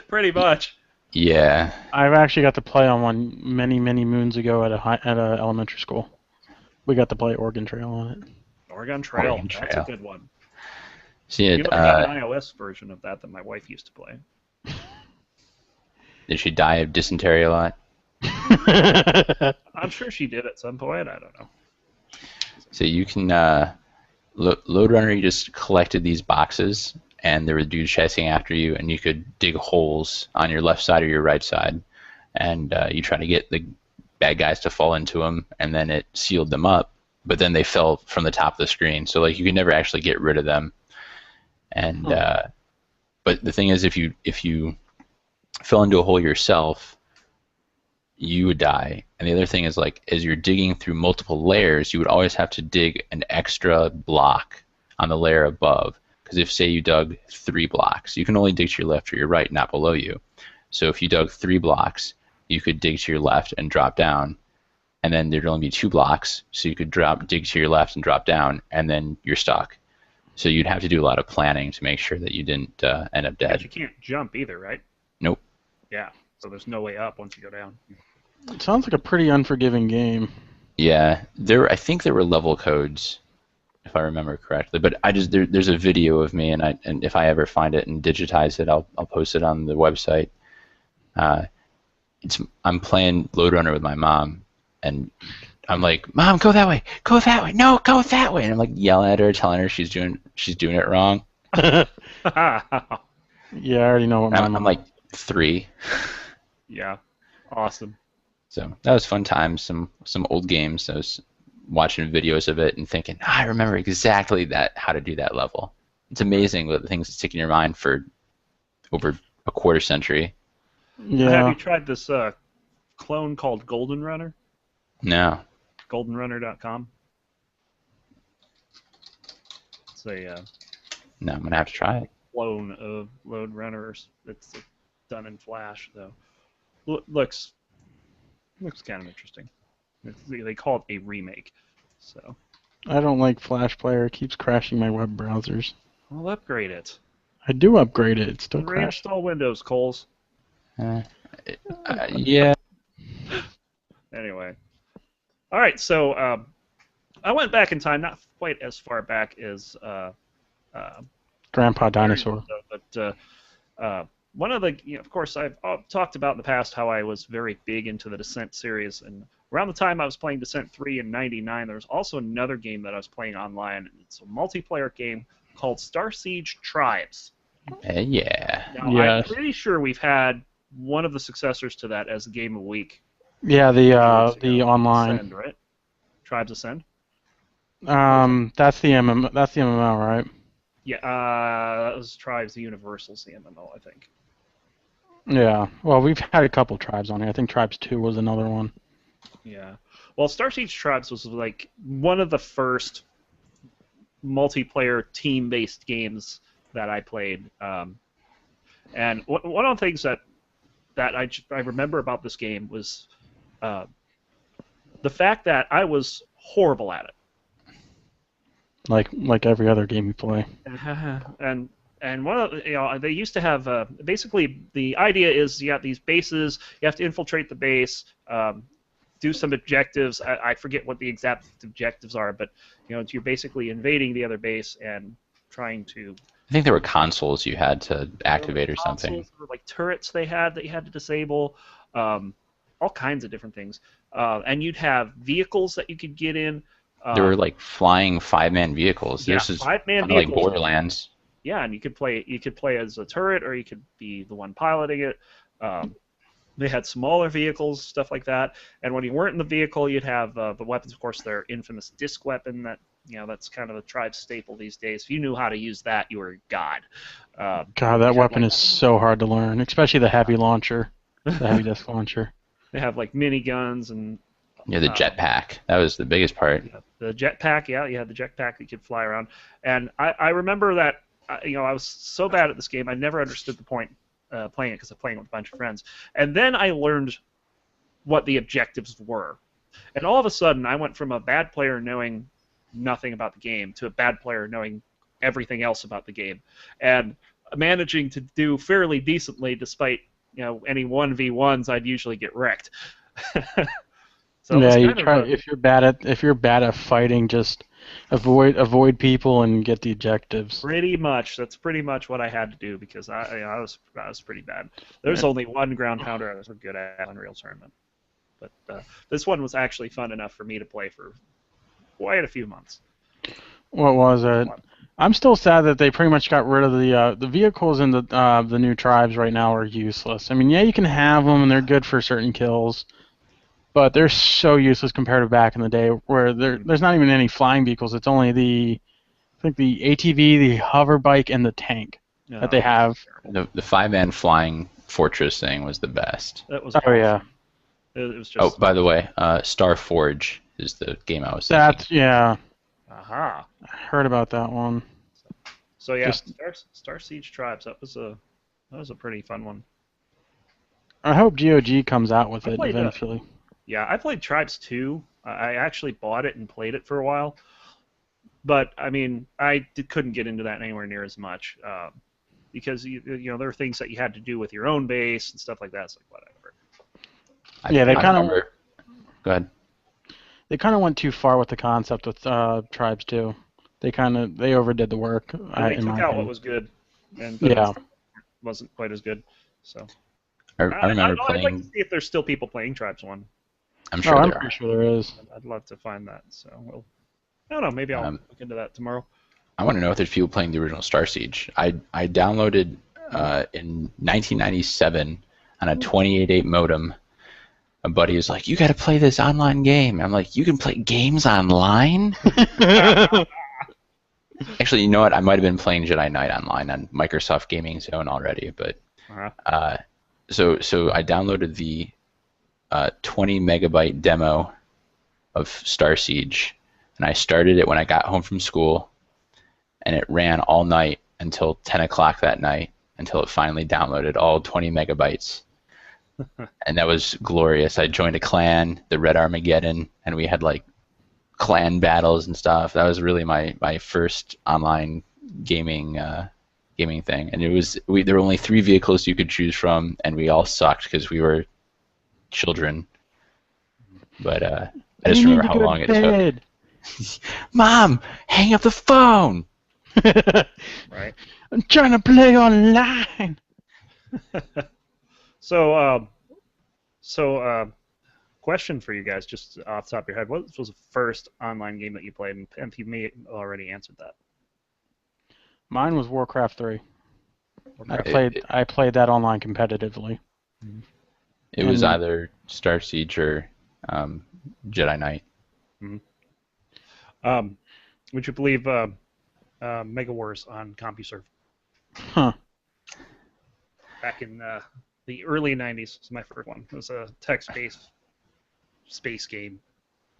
Pretty much. Yeah. I've actually got to play on one many moons ago at a elementary school. We got to play Oregon Trail on it. Oregon Trail. Oregon That's a Trail. good one. So yeah, You know, they got an iOS version of that my wife used to play. did she die of dysentery a lot? I'm sure she did at some point. I don't know. So you can Load Runner. You just collected these boxes, and there were dudes chasing after you, and you could dig holes on your left side or your right side, and you try to get the bad guys to fall into them, and then it sealed them up. But then they fell from the top of the screen, so like you could never actually get rid of them. And but the thing is, if you fell into a hole yourself, you would die. And the other thing is, like, as you're digging through multiple layers, you would always have to dig an extra block on the layer above. Because if, say, you dug 3 blocks, you can only dig to your left or your right, not below you. So if you dug 3 blocks, you could dig to your left and drop down. And then there'd only be 2 blocks, so you could dig to your left and drop down, and then you're stuck. So you'd have to do a lot of planning to make sure that you didn't end up dead. But you can't jump either, right? Nope. Yeah. So there's no way up once you go down. It sounds like a pretty unforgiving game. Yeah, I think there were level codes, if I remember correctly. But there's a video of me, and if I ever find it and digitize it, I'll post it on the website. I'm playing Load Runner with my mom, and I'm like, "Mom, go that way, no, go that way," and I'm like yelling at her, telling her she's doing it wrong. Yeah, I already know what I'm like 3. Yeah. Awesome. So that was fun times. Some old games. I was watching videos of it and thinking, I remember exactly how to do that level. It's amazing what the things that stick in your mind for over a quarter century. Yeah. Have you tried this clone called Golden Runner? No. GoldenRunner.com. It's No, I'm gonna have to try it. clone of Load Runner. It's done in Flash, though. Looks kind of interesting. They call it a remake. So I don't like Flash Player. It keeps crashing my web browsers. I'll upgrade it. I do upgrade it. It still crashes. Reinstall Windows, Coles. Yeah. Anyway. All right, so I went back in time, not quite as far back as Grandpa Dinosaur. but one of the, of course, I've talked about in the past how I was very big into the Descent series, and around the time I was playing Descent 3 in '99, there was also another game that I was playing online. It's a multiplayer game called Star Siege Tribes. Yeah. Now, Yes. I'm pretty sure we've had one of the successors to that as a game of the week. Yeah, the Years ago. online. Ascend, right? Tribes Ascend? That's the MMO, right? Yeah, that was Tribes Universal's the MMO, I think. Yeah. Well, we've had a couple tribes on here. I think Tribes 2 was another one. Yeah. Well, Star Siege Tribes was like one of the first multiplayer team-based games that I played. And one of the things that I remember about this game was the fact that I was horrible at it. Like every other game you play. And one of the, they used to have basically the idea is you have these bases, you have to infiltrate the base, do some objectives. I forget what the exact objectives are, but you're basically invading the other base and trying to. I think there were consoles you had to activate or something. Consoles, or like turrets they had that you had to disable, all kinds of different things. And you'd have vehicles that you could get in. There were like flying 5-man vehicles. Yeah, This is 5-man kind of like vehicles. Borderlands. Yeah, and you could play as a turret, or you could be the one piloting it. They had smaller vehicles, stuff like that. And when you weren't in the vehicle, you'd have the weapons. Of course, their infamous disc weapon. That's kind of a tribe staple these days. If you knew how to use that, you were a god. God, that weapon is so hard to learn, especially the heavy launcher, the heavy disc launcher. They have like miniguns and. Yeah, the jetpack. That was the biggest part. The jetpack, yeah, you had the jetpack that you could fly around. And I remember that, I was so bad at this game, I never understood the point playing it because I'm playing it with a bunch of friends. And then I learned what the objectives were. And all of a sudden, I went from a bad player knowing nothing about the game to a bad player knowing everything else about the game. And managing to do fairly decently despite any 1v1s I'd usually get wrecked. So yeah, it's you kind try of if you're bad at fighting, just avoid people and get the objectives. pretty much that's pretty much what I had to do because I was pretty bad. There's only one ground pounder I was good at Unreal Tournament, but this one was actually fun enough for me to play for quite a few months. What was it? I'm still sad that they pretty much got rid of the vehicles in the new tribes right now are useless. I mean, yeah, you can have them and they're good for certain kills, but they're so useless compared to back in the day where there's not even any flying vehicles. It's only the ATV, the hover bike, and the tank that they have. The 5-man flying fortress thing was the best. That was Oh yeah. It was just. Oh, by the way, Star Forge is the game I was thinking. That's yeah. Aha. I heard about that one. So yeah, Just- Star Siege Tribes. That was a pretty fun one. I hope GOG comes out with I it played eventually. Yeah, I played Tribes 2. I actually bought it and played it for a while, but I mean, couldn't get into that anywhere near as much because there were things that you had to do with your own base and stuff like that. It's like whatever. Yeah, they I kind of remember- Go ahead. they kind of went too far with the concept with Tribes too. They overdid the work. They in took my out opinion. what was good, and Yeah. wasn't quite as good. So I remember I'd like playing. to see if there's still people playing Tribes 1. I'm sure I'm there pretty are. sure there is. I'd love to find that. So I don't know. Maybe I'll look into that tomorrow. I want to know if there's people playing the original Star Siege. I downloaded in 1997 on a 28.8 modem. A buddy was like, "You got to play this online game." I'm like, "You can play games online?" Actually, you know what? I might have been playing Jedi Knight online on Microsoft Gaming Zone already, but Uh-huh. so I downloaded the 20 megabyte demo of Star Siege, and I started it when I got home from school, and it ran all night until 10 o'clock that night until it finally downloaded all 20 megabytes. And that was glorious. I joined a clan, the Red Armageddon, and we had like clan battles and stuff. That was really my first online gaming thing. And there were only 3 vehicles you could choose from, and we all sucked because we were children. But I just You need remember to how go to long it took. bed. Mom, hang up the phone. Right. I'm trying to play online. So, question for you guys, just off the top of your head: what was the first online game that you played? And you may already answered that. Mine was Warcraft 3. Warcraft. I played that online competitively. It was And- either Star Siege or Jedi Knight. Would you believe Mega Wars on CompuServe Huh. back in the early '90s? Was my first one. It was a text-based space game.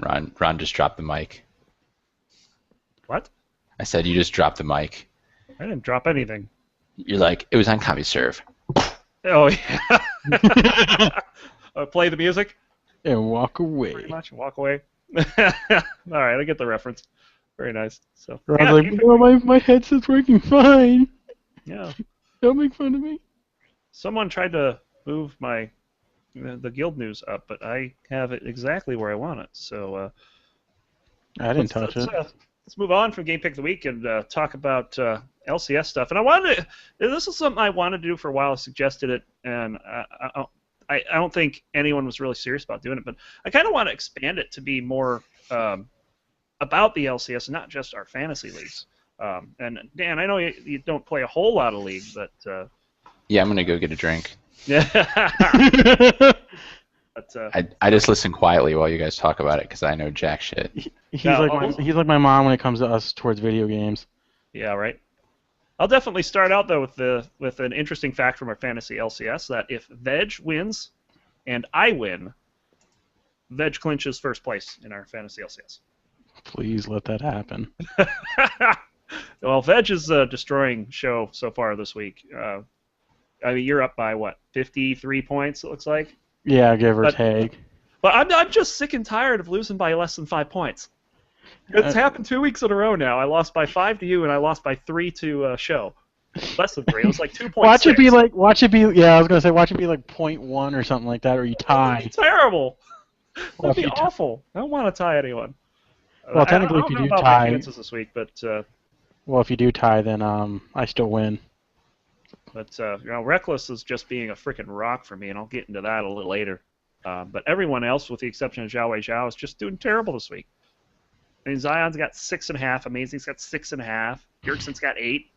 Ron just dropped the mic. What? I said you just dropped the mic. I didn't drop anything. You're like, it was on CompuServe. Oh yeah. Play the music. And walk Pretty away. much. Walk away. All right, I get the reference. Very nice. So I yeah, was like, no, my headset's working fine. yeah. Don't make fun of me. Someone tried to move the guild news up, but I have it exactly where I want it. So I didn't touch it. let's move on from Game Pick of the Week and talk about LCS stuff. And this is something I wanted to do for a while. I suggested it, and I don't think anyone was really serious about doing it, but I kind of want to expand it to be more about the LCS and not just our fantasy leagues. And Dan, I know you don't play a whole lot of leagues, but Yeah, I'm gonna go get a drink. yeah. But, I just listen quietly while you guys talk about it because I know jack shit. He's Now, he's like my mom when it comes to us towards video games. yeah, right. I'll definitely start out though with an interesting fact from our fantasy LCS that if Veg wins and I win, Veg clinches first place in our fantasy LCS. Please let that happen. Well, Veg is destroying show so far this week. I mean, you're up by what, 53 points? It looks like. Yeah, give or But- take. But I'm just sick and tired of losing by less than 5 points. It's happened 2 weeks in a row now. I lost by 5 to you, and I lost by 3 to Show. Less than 3. It was like 2.6. Watch it be like, yeah, I was gonna say, watch it be like .1 or something like that, or you tie. That'd be terrible. Well, That'd be awful. I don't want to tie anyone. Well, I technically, don't if you know do about my tie, chances this week, but if you do tie, then I still win. Reckless is just being a freaking rock for me, and I'll get into that a little later. But everyone else, with the exception of Zhao Weizhao, is just doing terrible this week. I mean, Zion's got 6.5, Amazing's got 6.5, Bjergsen's got 8.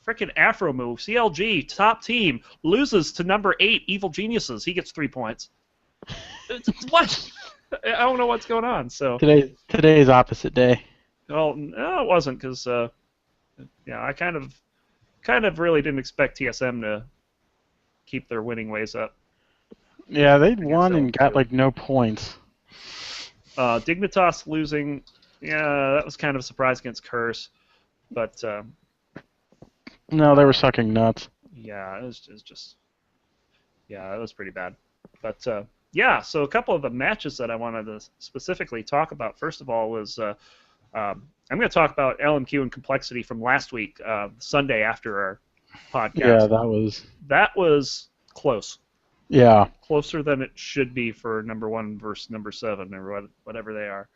Freaking Afro move, CLG, top team, loses to number 8, Evil Geniuses. He gets 3 points. What? I don't know what's going on. So Today is opposite day. well, no, it wasn't because I kind of really didn't expect TSM to keep their winning ways up. Yeah, they won so, and got too. like no points. Dignitas losing, that was kind of a surprise against Curse, but No, they were sucking nuts. yeah, it was just it was pretty bad. But so a couple of the matches that I wanted to specifically talk about. First of all was I'm going to talk about LMQ and Complexity from last week, Sunday after our podcast. Yeah, That was close. Yeah. Closer than it should be for number 1 versus number 7 or whatever they are.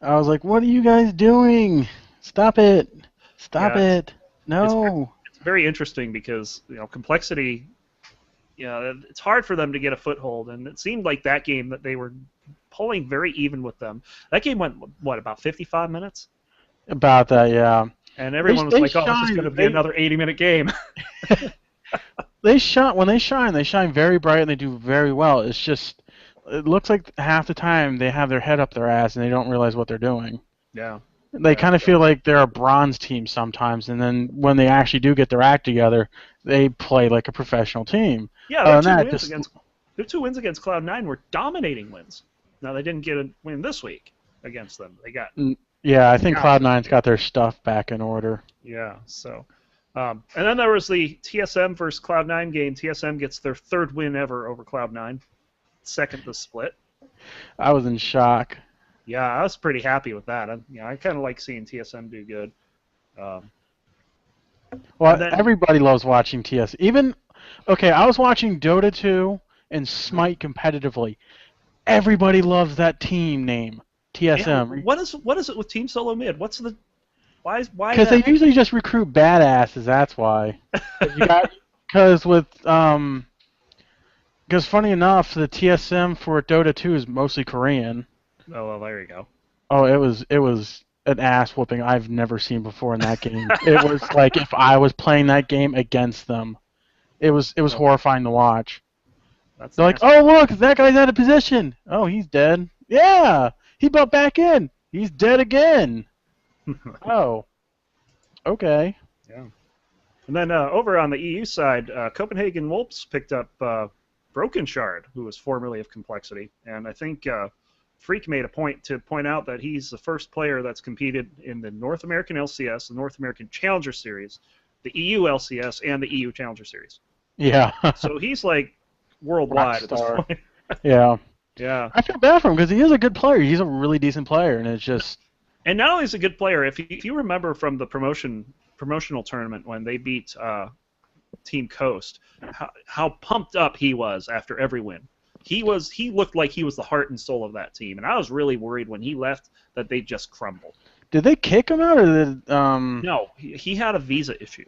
I was like, what are you guys doing? Stop it. Stop Yeah, it. No. It's very interesting because Complexity, it's hard for them to get a foothold, and it seemed like that game that they were pulling very even with them. That game went about 55 minutes, About that, yeah. and everyone was like, "Oh, this is going to be another 80-minute game." When they shine very bright and they do very well. It's just, it looks like half the time they have their head up their ass and they don't realize what they're doing. Yeah. They kind of feel like they're a bronze team sometimes, and then when they actually do get their act together, they play like a professional team. Yeah, their 2 wins against Cloud9 were dominating wins. Now they didn't get a win this week against them. They got Yeah, I think Cloud9's got their stuff back in order. Yeah, so and then there was the TSM versus Cloud9 game. TSM gets their 3rd win ever over Cloud9, 2nd the split. I was in shock. Yeah, I was pretty happy with that. I kind of like seeing TSM do good. Everybody loves watching TS. I was watching Dota 2 and Smite competitively. Everybody loves that team name, TSM. Yeah, what is it with Team Solo Mid? What's the why? Because they usually just recruit badasses. That's why. Because funny enough, the TSM for Dota 2 is mostly Korean. Oh, well, there you go. Oh, it was an ass whooping I've never seen before in that game. It was like if I was playing that game against them. It was horrifying to watch. They're like, oh look, that guy's out of position. Oh, he's dead. Yeah, he bumped back in. He's dead again. Oh, okay. Yeah. And then over on the EU side, Copenhagen Wolves picked up Broken Shard, who was formerly of Complexity, and I think Freak made a point to point out that he's the first player that's competed in the North American LCS, the North American Challenger Series, the EU LCS, and the EU Challenger Series. Yeah. So he's like worldwide at this point. Yeah. Yeah. I feel bad for him because he is a good player. He's a really decent player, and it's just. And not only is he a good player, if you remember from the promotional tournament when they beat Team Coast, how pumped up he was after every win. He looked like he was the heart and soul of that team, and I was really worried when he left that they just crumbled. Did they kick him out, or did No, he had a visa issue.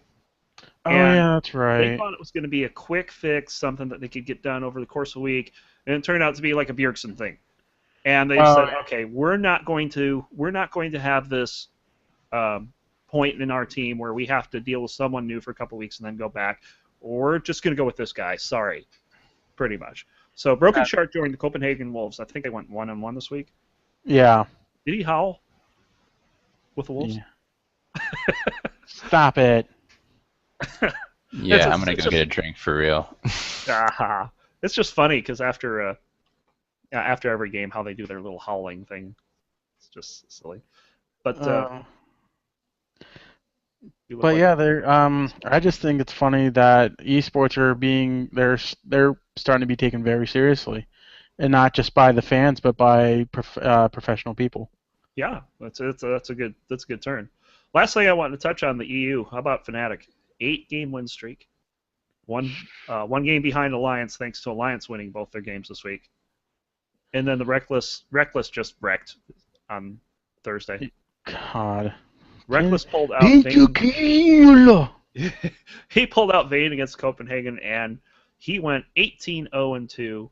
Oh yeah, that's right. They thought it was going to be a quick fix, something that they could get done over the course of a week, and it turned out to be like a Bjergsen thing. And they said, okay, we're not going to have this point in our team where we have to deal with someone new for a couple weeks and then go back. We're just going to go with this guy. Sorry, pretty much. So Broken Shard joined the Copenhagen Wolves. I think they went 1-1 this week. Yeah. Did he howl with the Wolves? Yeah. Stop it. Yeah, I'm gonna go get a drink for real. It's just funny because after every game, how they do their little howling thing, it's just silly. But yeah, I just think it's funny that esports they're starting to be taken very seriously, and not just by the fans, but by professional people. Yeah, that's a good turn. Last thing I wanted to touch on the EU. How about Fnatic? 8-game win streak. One game behind Alliance, thanks to Alliance winning both their games this week. And then the Reckless just wrecked on Thursday. God. Reckless pulled out Thank you, Vayne. Kilo. He pulled out Vayne against Copenhagen, and he went 18-0-2.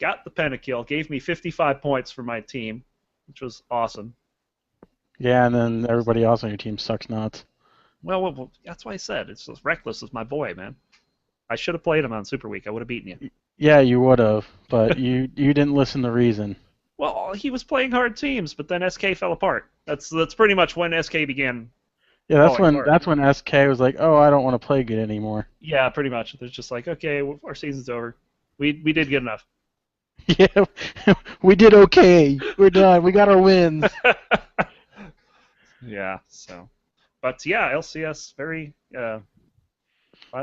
Got the pentakill, gave me 55 points for my team, which was awesome. Yeah, and then everybody else on your team sucks nuts. Well, that's why I said it's just Reckless is my boy, man. I should have played him on Super Week. I would have beaten you. Yeah, you would have, but you didn't listen to reason. Well, he was playing hard teams, but then SK fell apart. That's pretty much when SK began. Yeah, that's falling when apart. SK was like, oh, I don't want to play good anymore. Yeah, pretty much. They're just like, okay, our season's over. We did good enough. Yeah, we did okay. We're done. We got our wins. Yeah. So, but yeah, LCS very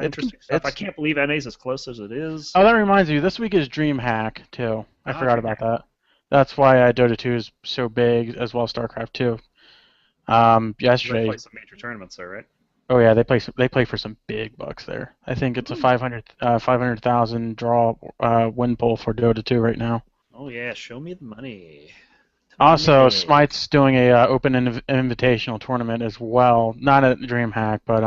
interesting stuff. I can't believe NA's as close as it is. Oh, that reminds me. This week is DreamHack too. I forgot about DreamHack. that. That's why Dota 2 is so big, as well as StarCraft 2. They Yesterday. play some major tournaments there, right? Oh yeah, they play for some big bucks there. I think it's a 500,000 draw win pool for Dota 2 right now. Oh yeah, show me the money. Also, Smite's doing a open invitational tournament as well. Not at DreamHack, but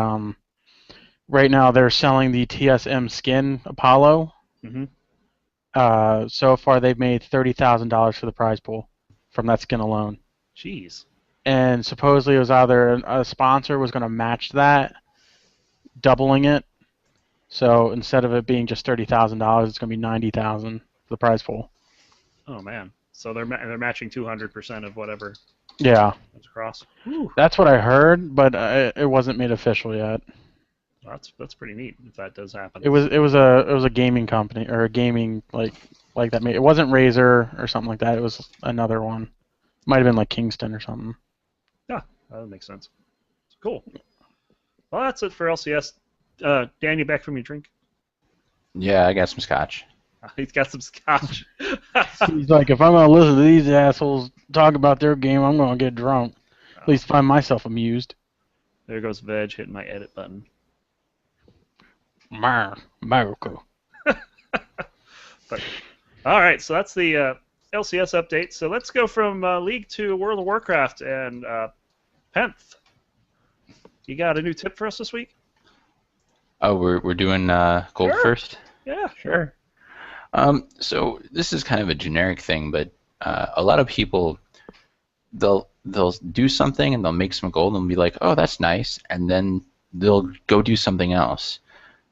right now they're selling the TSM skin Apollo. Mm-hmm. So far they've made $30,000 for the prize pool from that skin alone. Jeez. And supposedly it was either a sponsor was going to match that, doubling it. So instead of it being just $30,000, it's going to be $90,000 for the prize pool. Oh man. So they're matching 200% of whatever. Yeah. That's across. That's what I heard, but it wasn't made official yet. That's pretty neat if that does happen. It was a gaming company or a gaming like that made. It wasn't Razer or something like that. It was another one. Might have been like Kingston or something. Yeah, that makes sense. Cool. Well, that's it for LCS. Dan, you back from your drink? Yeah, I got some scotch. He's got some scotch. He's like, if I'm going to listen to these assholes talk about their game, I'm going to get drunk. At least find myself amused. There goes Veg hitting my edit button. Marco. But, all right, so that's the LCS update. So let's go from League to World of Warcraft. And Penth, you got a new tip for us this week? Oh, we're doing gold first? Yeah, sure. So this is kind of a generic thing, but a lot of people, they'll do something and they'll make some gold and they'll be like, oh, that's nice, and then they'll go do something else.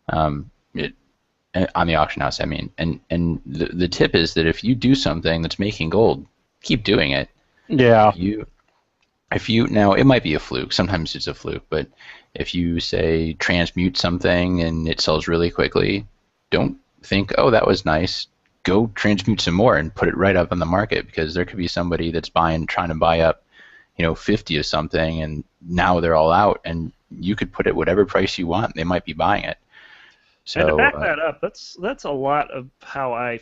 On the auction house, I mean, and the tip is that if you do something that's making gold, keep doing it. Yeah. If you now, it might be a fluke. Sometimes it's a fluke, but if you say transmute something and it sells really quickly, don't think, oh, that was nice. Go transmute some more and put it right up on the market, because there could be somebody that's trying to buy up, 50 of something, and now they're all out, and you could put it whatever price you want. They might be buying it. So, and to back that up, that's a lot of how I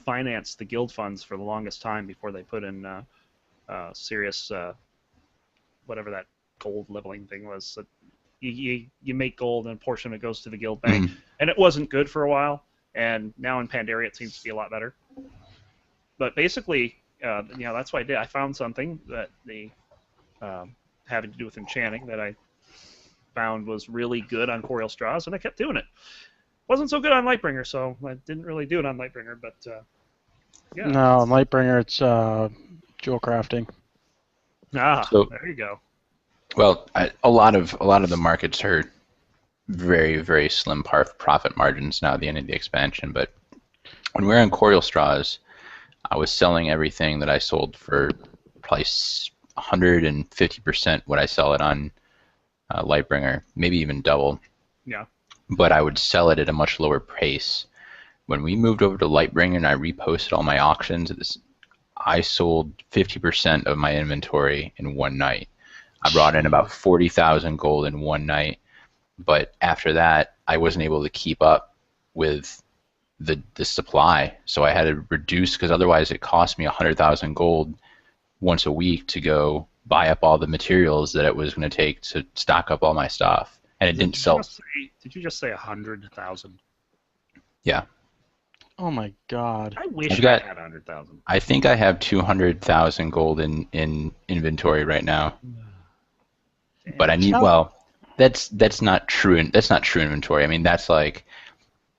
financed the guild funds for the longest time before they put in serious whatever that gold leveling thing was. So you make gold and a portion of it goes to the guild bank, and it wasn't good for a while. And now in Pandaria it seems to be a lot better. But basically, that's what I did. I found something that they having to do with enchanting that I found was really good on Coriel Straws, and I kept doing it. Wasn't so good on Lightbringer, so I didn't really do it on Lightbringer, but yeah. No, on Lightbringer it's jewel crafting. So, there you go. Well, a lot of the markets are very, very slim profit margins now at the end of the expansion. But when we were on Coriel Straws, I was selling everything that I sold for probably 150% what I sell it on Lightbringer, maybe even double. Yeah. But I would sell it at a much lower pace. When we moved over to Lightbringer and I reposted all my auctions, I sold 50% of my inventory in one night. I brought in about 40,000 gold in one night, but after that, I wasn't able to keep up with the supply, so I had to reduce, because otherwise it cost me 100,000 gold once a week to go buy up all the materials that it was going to take to stock up all my stuff, and it didn't sell. Did you just say 100,000? Yeah. Oh my God. I wish I've I got- had 100,000. I think I have 200,000 gold in inventory right now, but I need that's not true. That's not true inventory. I mean, that's like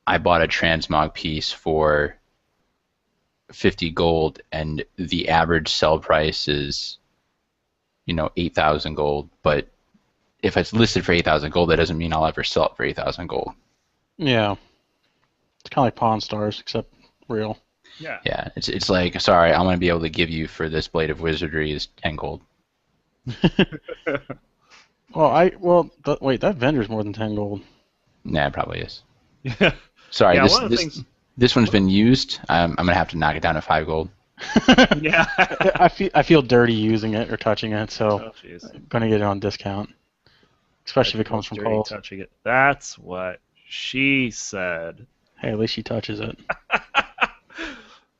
I bought a transmog piece for 50 gold, and the average sell price is 8,000 gold. But if it's listed for 8,000 gold, that doesn't mean I'll ever sell it for 8,000 gold. Yeah. It's kind of like Pawn Stars, except real. Yeah. Yeah, it's like, sorry, I'm gonna be able to give you for this blade of wizardry is 10 gold. Wait, that vendor's more than 10 gold. Nah, it probably is. Yeah. Sorry, Yeah, one of the things. this one's been used. I'm gonna have to knock it down to 5 gold. Yeah. I feel dirty using it or touching it, so Oh, jeez. I'm gonna get it on discount. Especially if it comes from Dirty Kohl's. touching it. That's what she said. Hey, at least she touches it.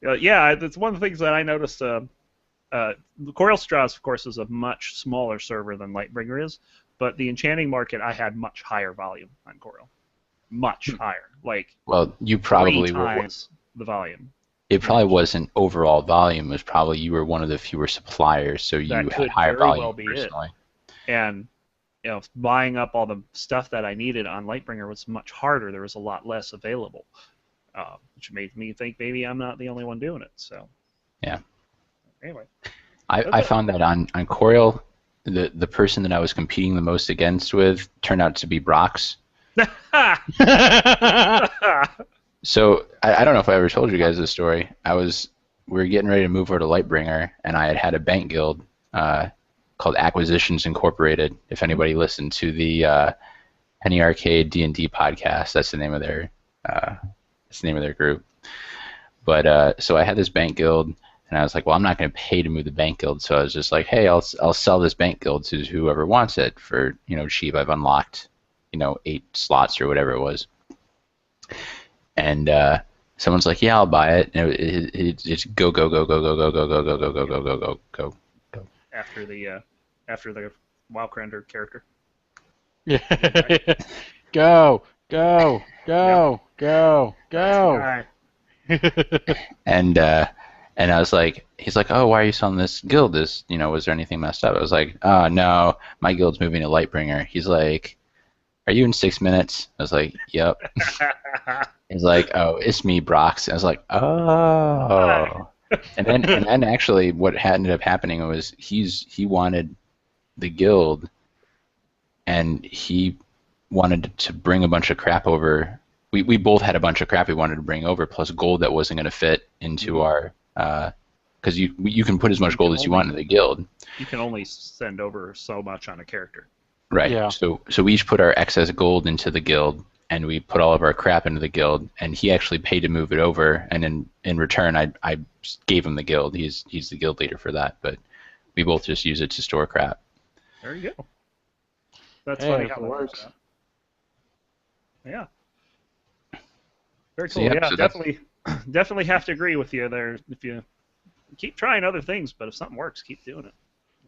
Yeah, it's one of the things that I noticed. Coral Straws, of course, is a much smaller server than Lightbringer is, but the enchanting market, I had much higher volume on Coral. Much higher. Like Well, you probably 3 were. times the volume. It probably wasn't overall volume. It was probably you were one of the fewer suppliers, so you That had could higher very volume well be it. personally. And buying up all the stuff that I needed on Lightbringer was much harder. There was a lot less available, which made me think maybe I'm not the only one doing it. So Yeah. Anyway, I found that on Coriel, the person that I was competing the most against with turned out to be Brox. So I don't know if I ever told you guys this story. We were getting ready to move over to Lightbringer, and I had a bank guild called Acquisitions Incorporated. If anybody listened to the Penny Arcade D&D podcast, that's the name of their group. But so I had this bank guild, and I was like, well, I'm not going to pay to move the bank guild, so I was just like, hey, I'll sell this bank guild to whoever wants it for cheap. I've unlocked 8 slots or whatever it was. And someone's like, yeah, I'll buy it. And it's go go go go go go go go go go go go go go go go. After the Wildcrander character. Yeah. Go, go, go, go, go. Alright. And I was like, he's like, oh, why are you selling this guild? Was there anything messed up? I was like, oh no, my guild's moving to Lightbringer. He's like, are you in 6 minutes? I was like, yep. He's like, oh, it's me, Brox. I was like, oh. And then actually what ended up happening was he wanted the guild, and he wanted to bring a bunch of crap over. We both had a bunch of crap we wanted to bring over, plus gold that wasn't going to fit into our because you can put as much gold as you want into the guild. You can only send over so much on a character. Right. Yeah. So we each put our excess gold into the guild, and we put all of our crap into the guild, and he actually paid to move it over, and in return I gave him the guild. He's the guild leader for that, but we both just use it to store crap. There you go. That's Hey, funny if how it that works. works out. Yeah. Very So, cool. yeah, Yeah, so that's- definitely have to agree with you there. If you keep trying other things, but if something works, keep doing it.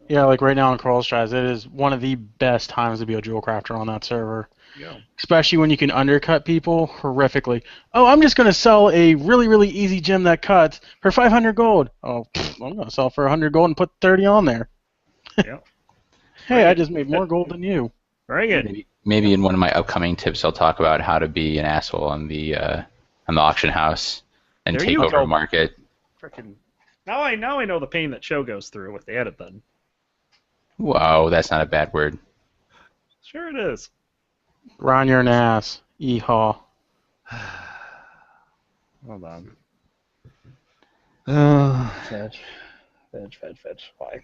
Yeah, like right now in Coral Strides, it is one of the best times to be a jewel crafter on that server. Yeah. Especially when you can undercut people horrifically. Oh, I'm just going to sell a really, really easy gem that cuts for 500 gold. Oh, I'm going to sell for 100 gold and put 30 on there. Yeah. Hey, I just made more gold than you. Very good. Maybe in one of my upcoming tips, I'll talk about how to be an asshole on the auction house and There take you over go. a market. Frickin' Now I know the pain that Show goes through with the edit button. Whoa, that's not a bad word. Sure it is. Ron, you're an ass. Yeehaw. Hold on. Fetch. Why?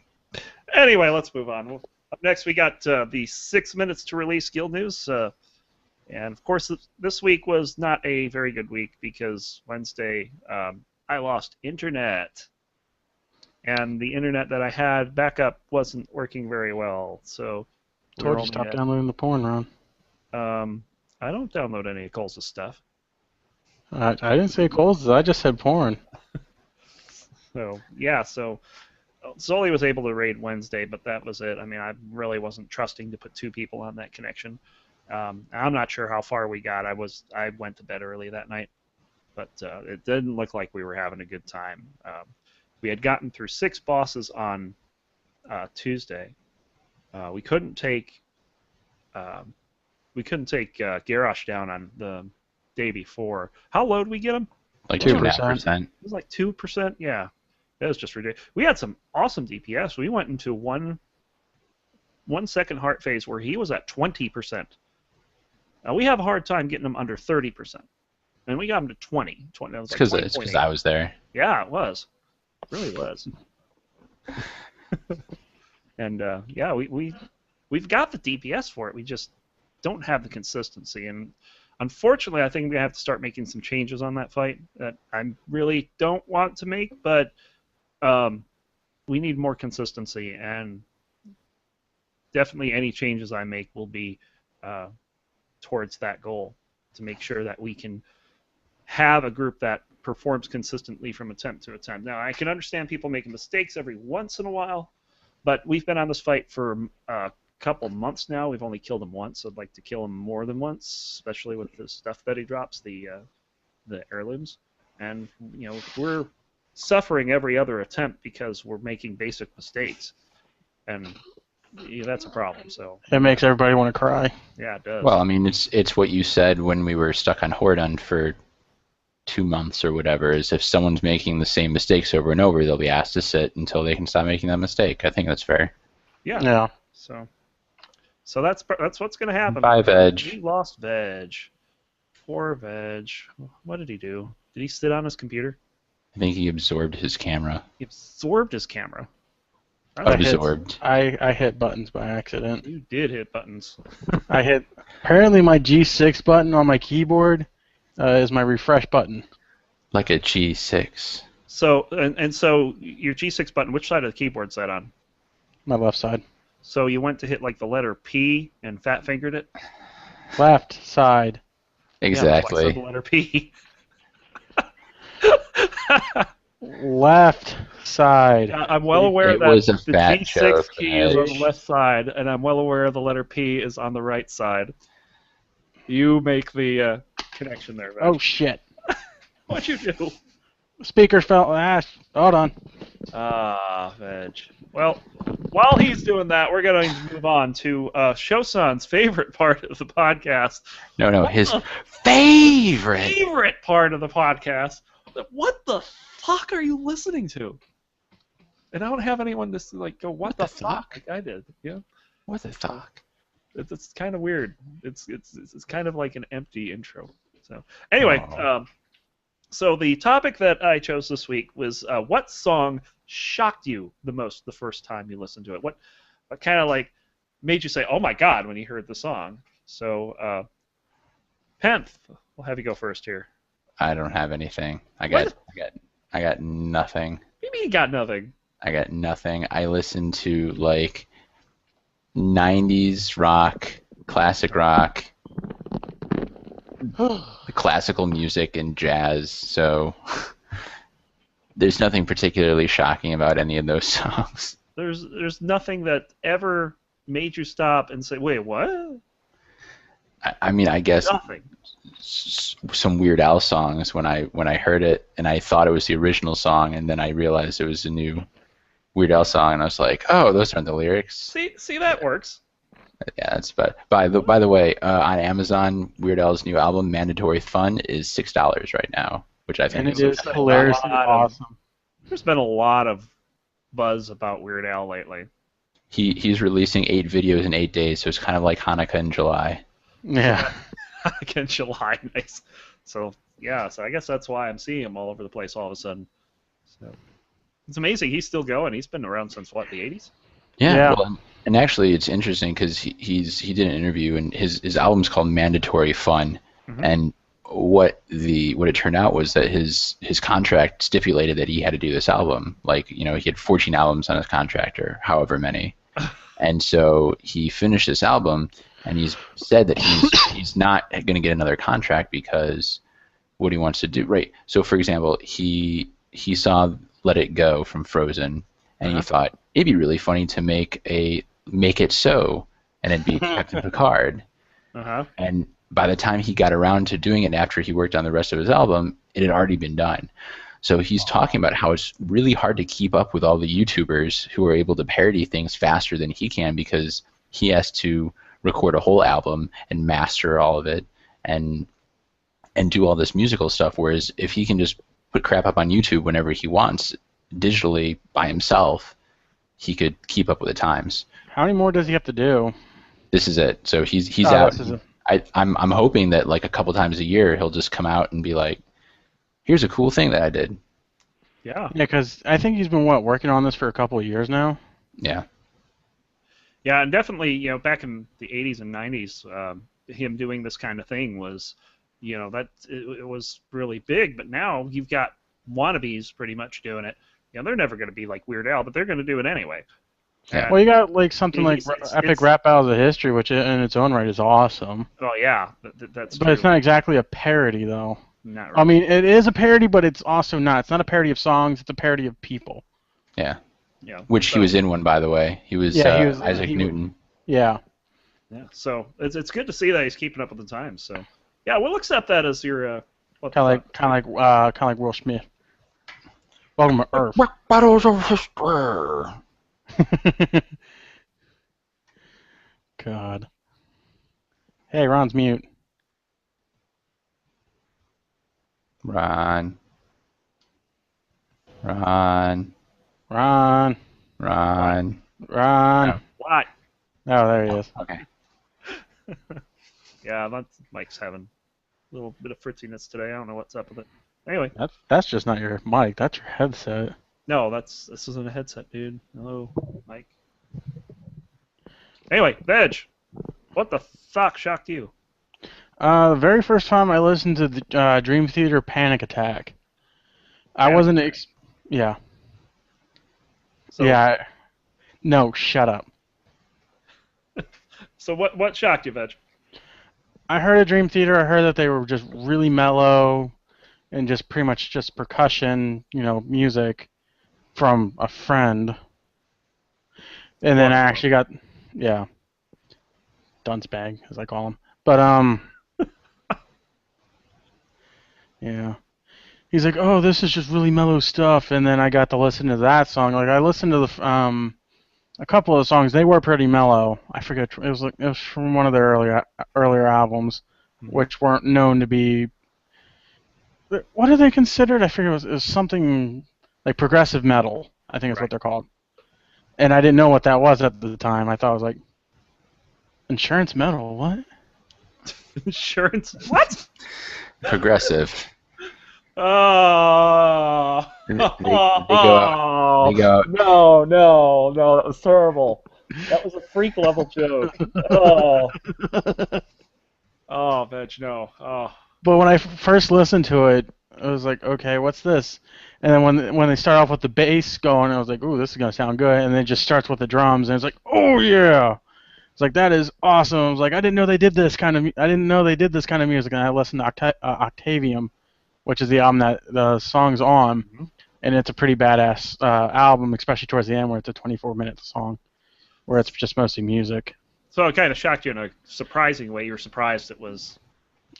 Anyway, let's move on. Up next, we got the 6 minutes to release guild news. And of course, this week was not a very good week because Wednesday I lost internet. And the internet that I had backup wasn't working very well. So Told you stop downloading the porn, Ron. I don't download any of Coles' stuff. I didn't say Coles, I just said porn. So yeah, so Zoli was able to raid Wednesday, but that was it. I mean, I really wasn't trusting to put 2 people on that connection. I'm not sure how far we got. I went to bed early that night, but it didn't look like we were having a good time. We had gotten through 6 bosses on Tuesday. We couldn't take Garrosh down on the day before. How low did we get him? Like 2%. It was like 2%. Yeah, it was just ridiculous. We had some awesome DPS. We went into one second heart phase where he was at 20%. We have a hard time getting him under 30%, and we got him to 20. It's because I was there. Yeah, it was. It really was. And yeah, we've got the DPS for it. We just don't have the consistency, and unfortunately, I think we have to start making some changes on that fight that I really don't want to make, but we need more consistency, and definitely any changes I make will be towards that goal, to make sure that we can have a group that performs consistently from attempt to attempt. Now, I can understand people making mistakes every once in a while, but we've been on this fight for a couple months now. We've only killed him once. I'd like to kill him more than once, especially with the stuff that he drops, the heirlooms. And we're suffering every other attempt because we're making basic mistakes, and that's a problem. So It makes everybody want to cry. yeah, it does. Well, I mean, it's what you said when we were stuck on Hordund for 2 months or whatever, is if someone's making the same mistakes over and over, they'll be asked to sit until they can stop making that mistake. I think that's fair. yeah. Yeah. So that's what's going to happen. Bye, Veg. We lost Veg. Poor Veg. What did he do? Did he sit on his computer? I think he absorbed his camera. He absorbed his camera. Absorbed. I hit buttons by accident. You did hit buttons. I hit. Apparently, my G6 button on my keyboard is my refresh button. Like a G6. So and so your G6 button, which side of the keyboard is that on? My left side. So you went to hit like the letter P and fat fingered it? Left side. Exactly. Yeah, so the letter P. Left side. I'm well aware It that was a the fat G6 joke, key is on Veg. the left side, and I'm well aware the letter P is on the right side. You make the connection there, Veg. Oh shit. What'd you do? Speaker fell. Hold on. Veg. Well, while he's doing that, we're going to move on to Shosan's favorite part of the podcast. No, his favorite. Favorite part of the podcast. What the fuck are you listening to? And I don't have anyone to like go, what the fuck? Like I did. Yeah. What the fuck? It's kind of weird. It's kind of like an empty intro. So anyway, so the topic that I chose this week was what song shocked you the most the first time you listened to it? What kind of like made you say, "Oh my God," when you heard the song? So, Penth, we'll have you go first here. I don't have anything. I got nothing. What do you mean you got nothing? I got nothing. I listen to like 90s rock, classic rock, classical music and jazz, so there's nothing particularly shocking about any of those songs. There's nothing that ever made you stop and say, "Wait, what?" I mean, I guess Nothing. some Weird Al songs when I heard it and I thought it was the original song, and then I realized it was a new Weird Al song, and I was like, "Oh, those aren't the lyrics." See that works. Yeah, that's bad. By the way, on Amazon, Weird Al's new album, Mandatory Fun, is $6 right now, which I think And it is a hilariously lot of- awesome. There's been a lot of buzz about Weird Al lately. He's releasing 8 videos in 8 days, so it's kind of like Hanukkah in July. Yeah. Again, July, nice. So yeah, so I guess that's why I'm seeing him all over the place all of a sudden. So it's amazing he's still going. He's been around since what, the 80s? Yeah. Well, and actually, it's interesting because he did an interview, and his album's called Mandatory Fun, Mhm. and what it turned out was that his contract stipulated that he had to do this album. Like, he had 14 albums on his contract, or however many, and so he finished this album, and he's said that he's not going to get another contract because what he wants to do. Right. So, for example, he saw Let It Go from Frozen, and he thought it'd be really funny to make It So, and it'd be Captain Picard. And by the time he got around to doing it after he worked on the rest of his album, it had already been done. So he's talking about how it's really hard to keep up with all the YouTubers who are able to parody things faster than he can, because he has to record a whole album and master all of it and do all this musical stuff, whereas if he can just put crap up on YouTube whenever he wants digitally by himself, he could keep up with the times. How many more does he have to do? This is it. So he's out. This is it. I'm hoping that like a couple times a year he'll just come out and be like, here's a cool thing that I did. Yeah. Yeah, because I think he's been working on this for a couple of years now. Yeah. Yeah, and definitely, back in the 80s and 90s, him doing this kind of thing was, that it was really big. But now you've got wannabes pretty much doing it. They're never going to be like Weird Al, but they're going to do it anyway. Yeah. Well, you got like something like Epic it's- Rap Battles of History, which in its own right is awesome. Oh yeah, that's But true. it's not exactly a parody, though. Not I really. mean, it is a parody, but it's also not. It's not a parody of songs. It's a parody of people. Yeah. Yeah. Which he was in one, by the way. He was, Isaac Newton. Yeah. Yeah. So it's good to see that he's keeping up with the times. So yeah, we'll accept that as your Kind of like Will Smith. Welcome to Earth. Battles of History. God. Hey, Ron's mute. Ron. Ron. Ron. Ron. What? Oh, there he is. Okay. Yeah, that's Mike's having a little bit of fritziness today. I don't know what's up with it. Anyway, That's just not your mic. That's your headset. no, this isn't a headset, dude. Hello, Mike. Anyway, Veg, what the fuck shocked you? The very first time I listened to the Dream Theater Panic Attack, I wasn't. Yeah. So, Yeah. No, shut up. So what shocked you, Veg? I heard of Dream Theater. I heard that they were just really mellow and just pretty much just percussion, music from a friend. And then I actually got, dunce bag, as I call him. But, yeah. He's like, oh, this is just really mellow stuff. And then I got to listen to that song. Like, I listened to a couple of songs. They were pretty mellow. I forget. It was from one of their earlier albums, which weren't known to be. What are they considered? I forget. It was something like progressive metal. I think is what they're called. And I didn't know what that was at the time. I thought it was like insurance metal. What? Insurance? What? Progressive. Oh. They go out. No, that was terrible. That was a freak level joke. Oh. Oh, Veg, no. Oh. But when I first listened to it, I was like, okay, what's this? And then when they start off with the bass going, I was like, ooh, this is gonna sound good. And then it just starts with the drums, and it's like, oh yeah. It's like, that is awesome. I was like, I didn't know they did this kind of music. And I listened to Octavium, which is the album that the song's on, and it's a pretty badass album, especially towards the end where it's a 24-minute song, where it's just mostly music. So it kind of shocked you in a surprising way. You were surprised it was...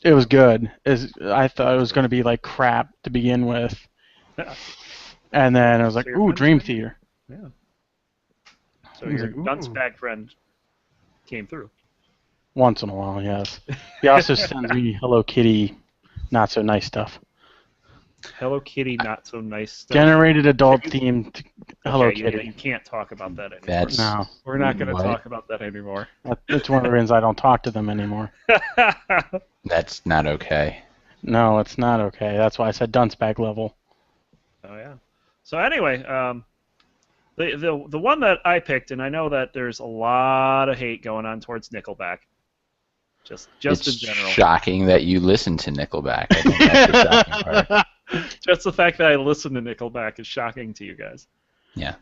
It was good. I thought it was going to be like crap to begin with. Yeah. And then I was like, So your ooh, friend's Dream good? Theater. Yeah. So He's your like, ooh. dunce bag friend came through. Once in a while, yes. He also sends me Hello Kitty, not so nice stuff. Hello Kitty, not so nice stuff. Generated adult themed Hello Okay, Kitty. You can't talk about that anymore. That's No, We're not going to What? talk about that anymore. it's one of the reasons I don't talk to them anymore. That's not okay. No, it's not okay. That's why I said dunce bag level. Oh yeah. So anyway, the one that I picked, and I know that there's a lot of hate going on towards Nickelback. Just It's in general. shocking that you listen to Nickelback. I think that's the shocking part. Just the fact that I listen to Nickelback is shocking to you guys. Yeah.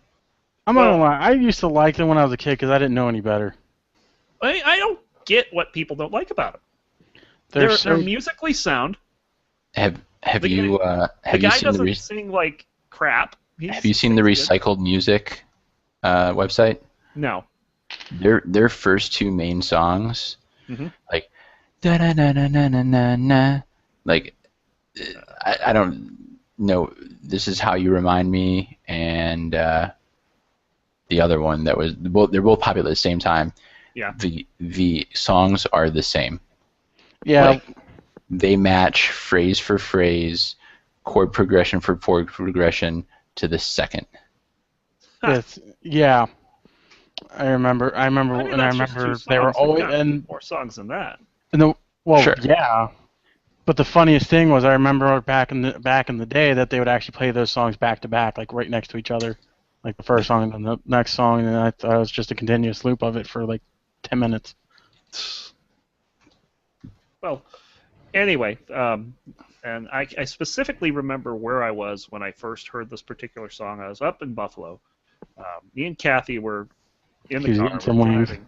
I'm not gonna lie. I used to like them when I was a kid because I didn't know any better. I don't get what people don't like about it. They're They're musically sound. Have The you The have you guy seen doesn't sing like crap. have you seen the recycled music website? No. Their first two main songs, Mhm. like da na na na na na na na, like I don't know. This is how you remind me, and the other one that was they're both popular at the same time. Yeah. The songs are the same. Yeah, Like, they match phrase for phrase, chord progression for chord progression to the second. yeah. I remember, I mean, that's just two they were songs. They've always got and more songs than that. well, Sure. yeah. But the funniest thing was I remember back in the day that they would actually play those songs back to back, like right next to each other, like the first song and then the next song, and I thought it was just a continuous loop of it for like 10 minutes. Well, anyway, and I specifically remember where I was when I first heard this particular song. I was up in Buffalo. Me and Kathy were in the She's car, eating we're some wings. driving,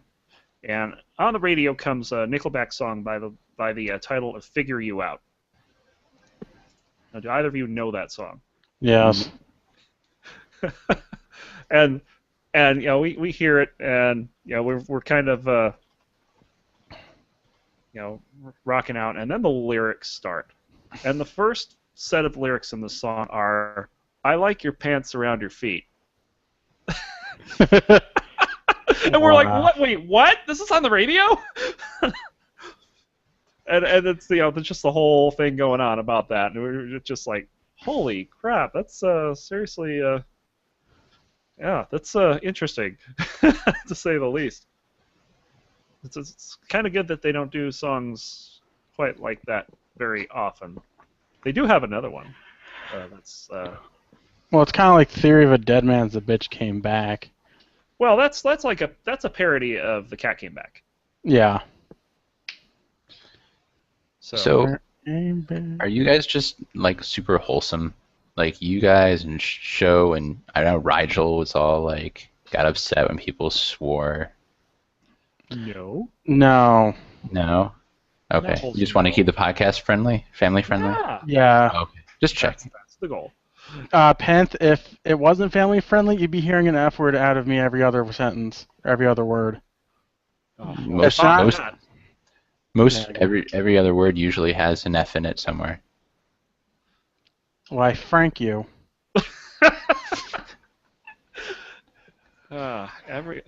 and on the radio comes a Nickelback song by the title of "Figure You Out." Now, do either of you know that song? Yes. and we hear it, and we're kind of rocking out, and then the lyrics start, and the first set of lyrics in the song are, "I like your pants around your feet." And we're like, Wow. what? Wait, what? This is on the radio? and it's there's just the whole thing going on about that, and we're just like, holy crap, that's seriously yeah, that's interesting to say the least. It's kind of good that they don't do songs quite like that very often. They do have another one. That's Well, it's kind of like Theory of a Dead Man's The Bitch Came Back. well, that's a parody of The Cat Came Back. Yeah. So, are you guys just like super wholesome? Like, you guys and Show and I don't know, Rigel was all like got upset when people swore. No. No. No? Okay. Not You wholesome just want to at keep all. the podcast friendly, family friendly? Yeah. Yeah. Okay. Just check. That's the goal. Penth, if it wasn't family friendly, you'd be hearing an F word out of me every other sentence, every other word. Most It's not- most most Yeah. every other word usually has an F in it somewhere. Why, Frank you. Every.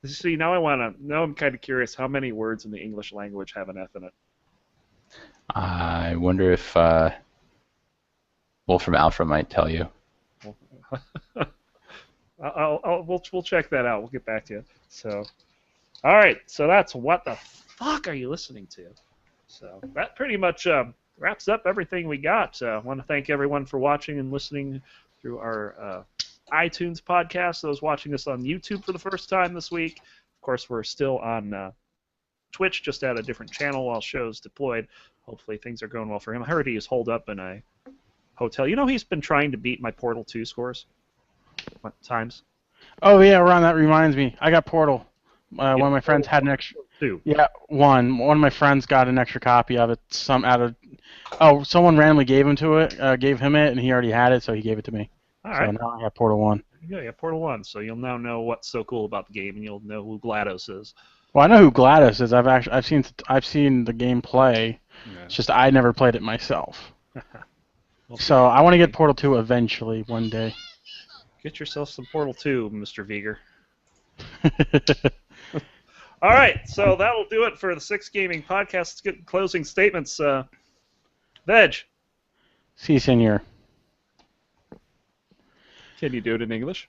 See, now I wanna. Now I'm kind of curious. How many words in the English language have an F in it? I wonder if Wolfram Alpha might tell you. We'll check that out. We'll get back to you. So, all right. So that's what the fuck are you listening to? So that pretty much wraps up everything we got. I want to thank everyone for watching and listening through our iTunes podcast. Those watching us on YouTube for the first time this week. Of course, we're still on Twitch, just at a different channel while show's deployed. Hopefully things are going well for him. I heard he is holed up in a hotel. You know, he's been trying to beat my Portal 2 scores. What times? Oh yeah, Ron, that reminds me. I got Portal. One of my friends had an extra. 2. Yeah, one of my friends got an extra copy of it. Someone randomly gave him it, and he already had it, so he gave it to me. All So right. now I have Portal 1. Yeah, Portal 1. So you'll now know what's so cool about the game, and you'll know who GLaDOS is. Well, I know who GLaDOS is. I've seen the game play. Yeah. It's just I never played it myself. So I want to get Portal 2 eventually one day. Get yourself some Portal 2, Mr. Veiger. All right, so that'll do it for the Six Gaming Podcast. Let's get closing statements. Veg, Si, senor. can you do it in English?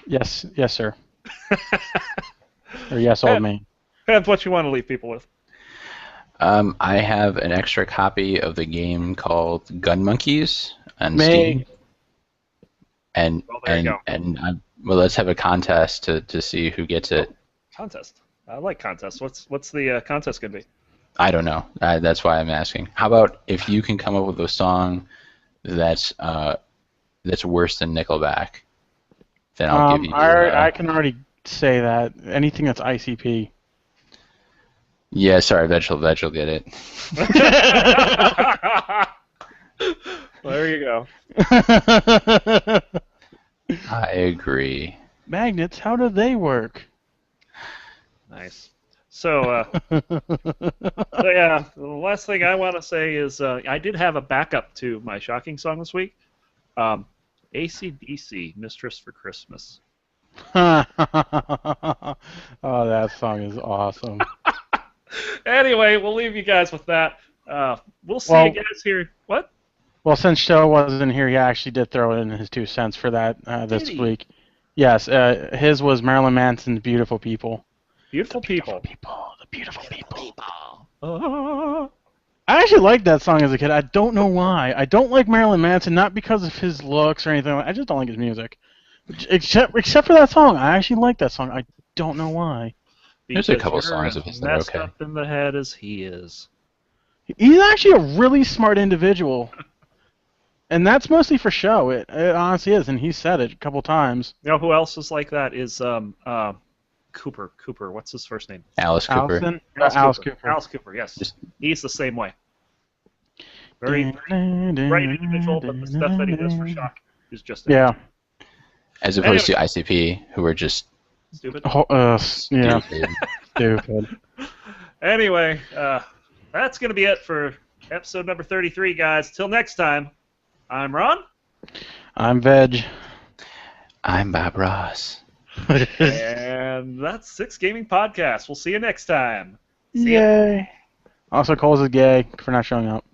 Yes, sir. Or yes, old man. And what you want to leave people with? I have an extra copy of the game called Gun Monkeys on May. Steam. And Well, there you and go. well, let's have a contest to see who gets it. Contest. I like contests. What's the contest going to be? I don't know. That's why I'm asking. How about if you can come up with a song that's worse than Nickelback, then I'll give you. I can already say that. Anything that's ICP. Yeah, sorry, Veg will get it. Well, there you go. I agree. Magnets, how do they work? Nice. So, yeah, the last thing I want to say is I did have a backup to my shocking song this week. AC/DC, Mistress for Christmas. Oh, that song is awesome. Anyway, we'll leave you guys with that. We'll see Well- you guys here. What? Well, since Joe wasn't here, he actually did throw in his 2 cents for that this Did he? week. Yes, his was Marilyn Manson's "Beautiful People." Beautiful people. The beautiful people. Ah. I actually liked that song as a kid. I don't know why. I don't like Marilyn Manson, not because of his looks or anything. I just don't like his music. Except for that song, I actually like that song. I don't know why. There's a Because couple you're songs of his that are messed okay. up in the head as he is. He's actually a really smart individual, and that's mostly for show. It honestly is, and he said it a couple times. You know who else is like that? Is Cooper. Cooper. What's his first name? Alice Cooper. Allison? Alice Cooper. Alice Cooper. Yes. Just- He's the same way. Very bright individual, but the stuff that he does for shock is just Yeah. As opposed to ICP, who are just stupid. Yeah. stupid. Stupid. Anyway, that's gonna be it for episode number 33, guys. Till next time, I'm Ron, I'm Veg. I'm Bob Ross. and that's Six Gaming Podcast. We'll see you next time. See ya. Yay. Also, Coles is gay for not showing up.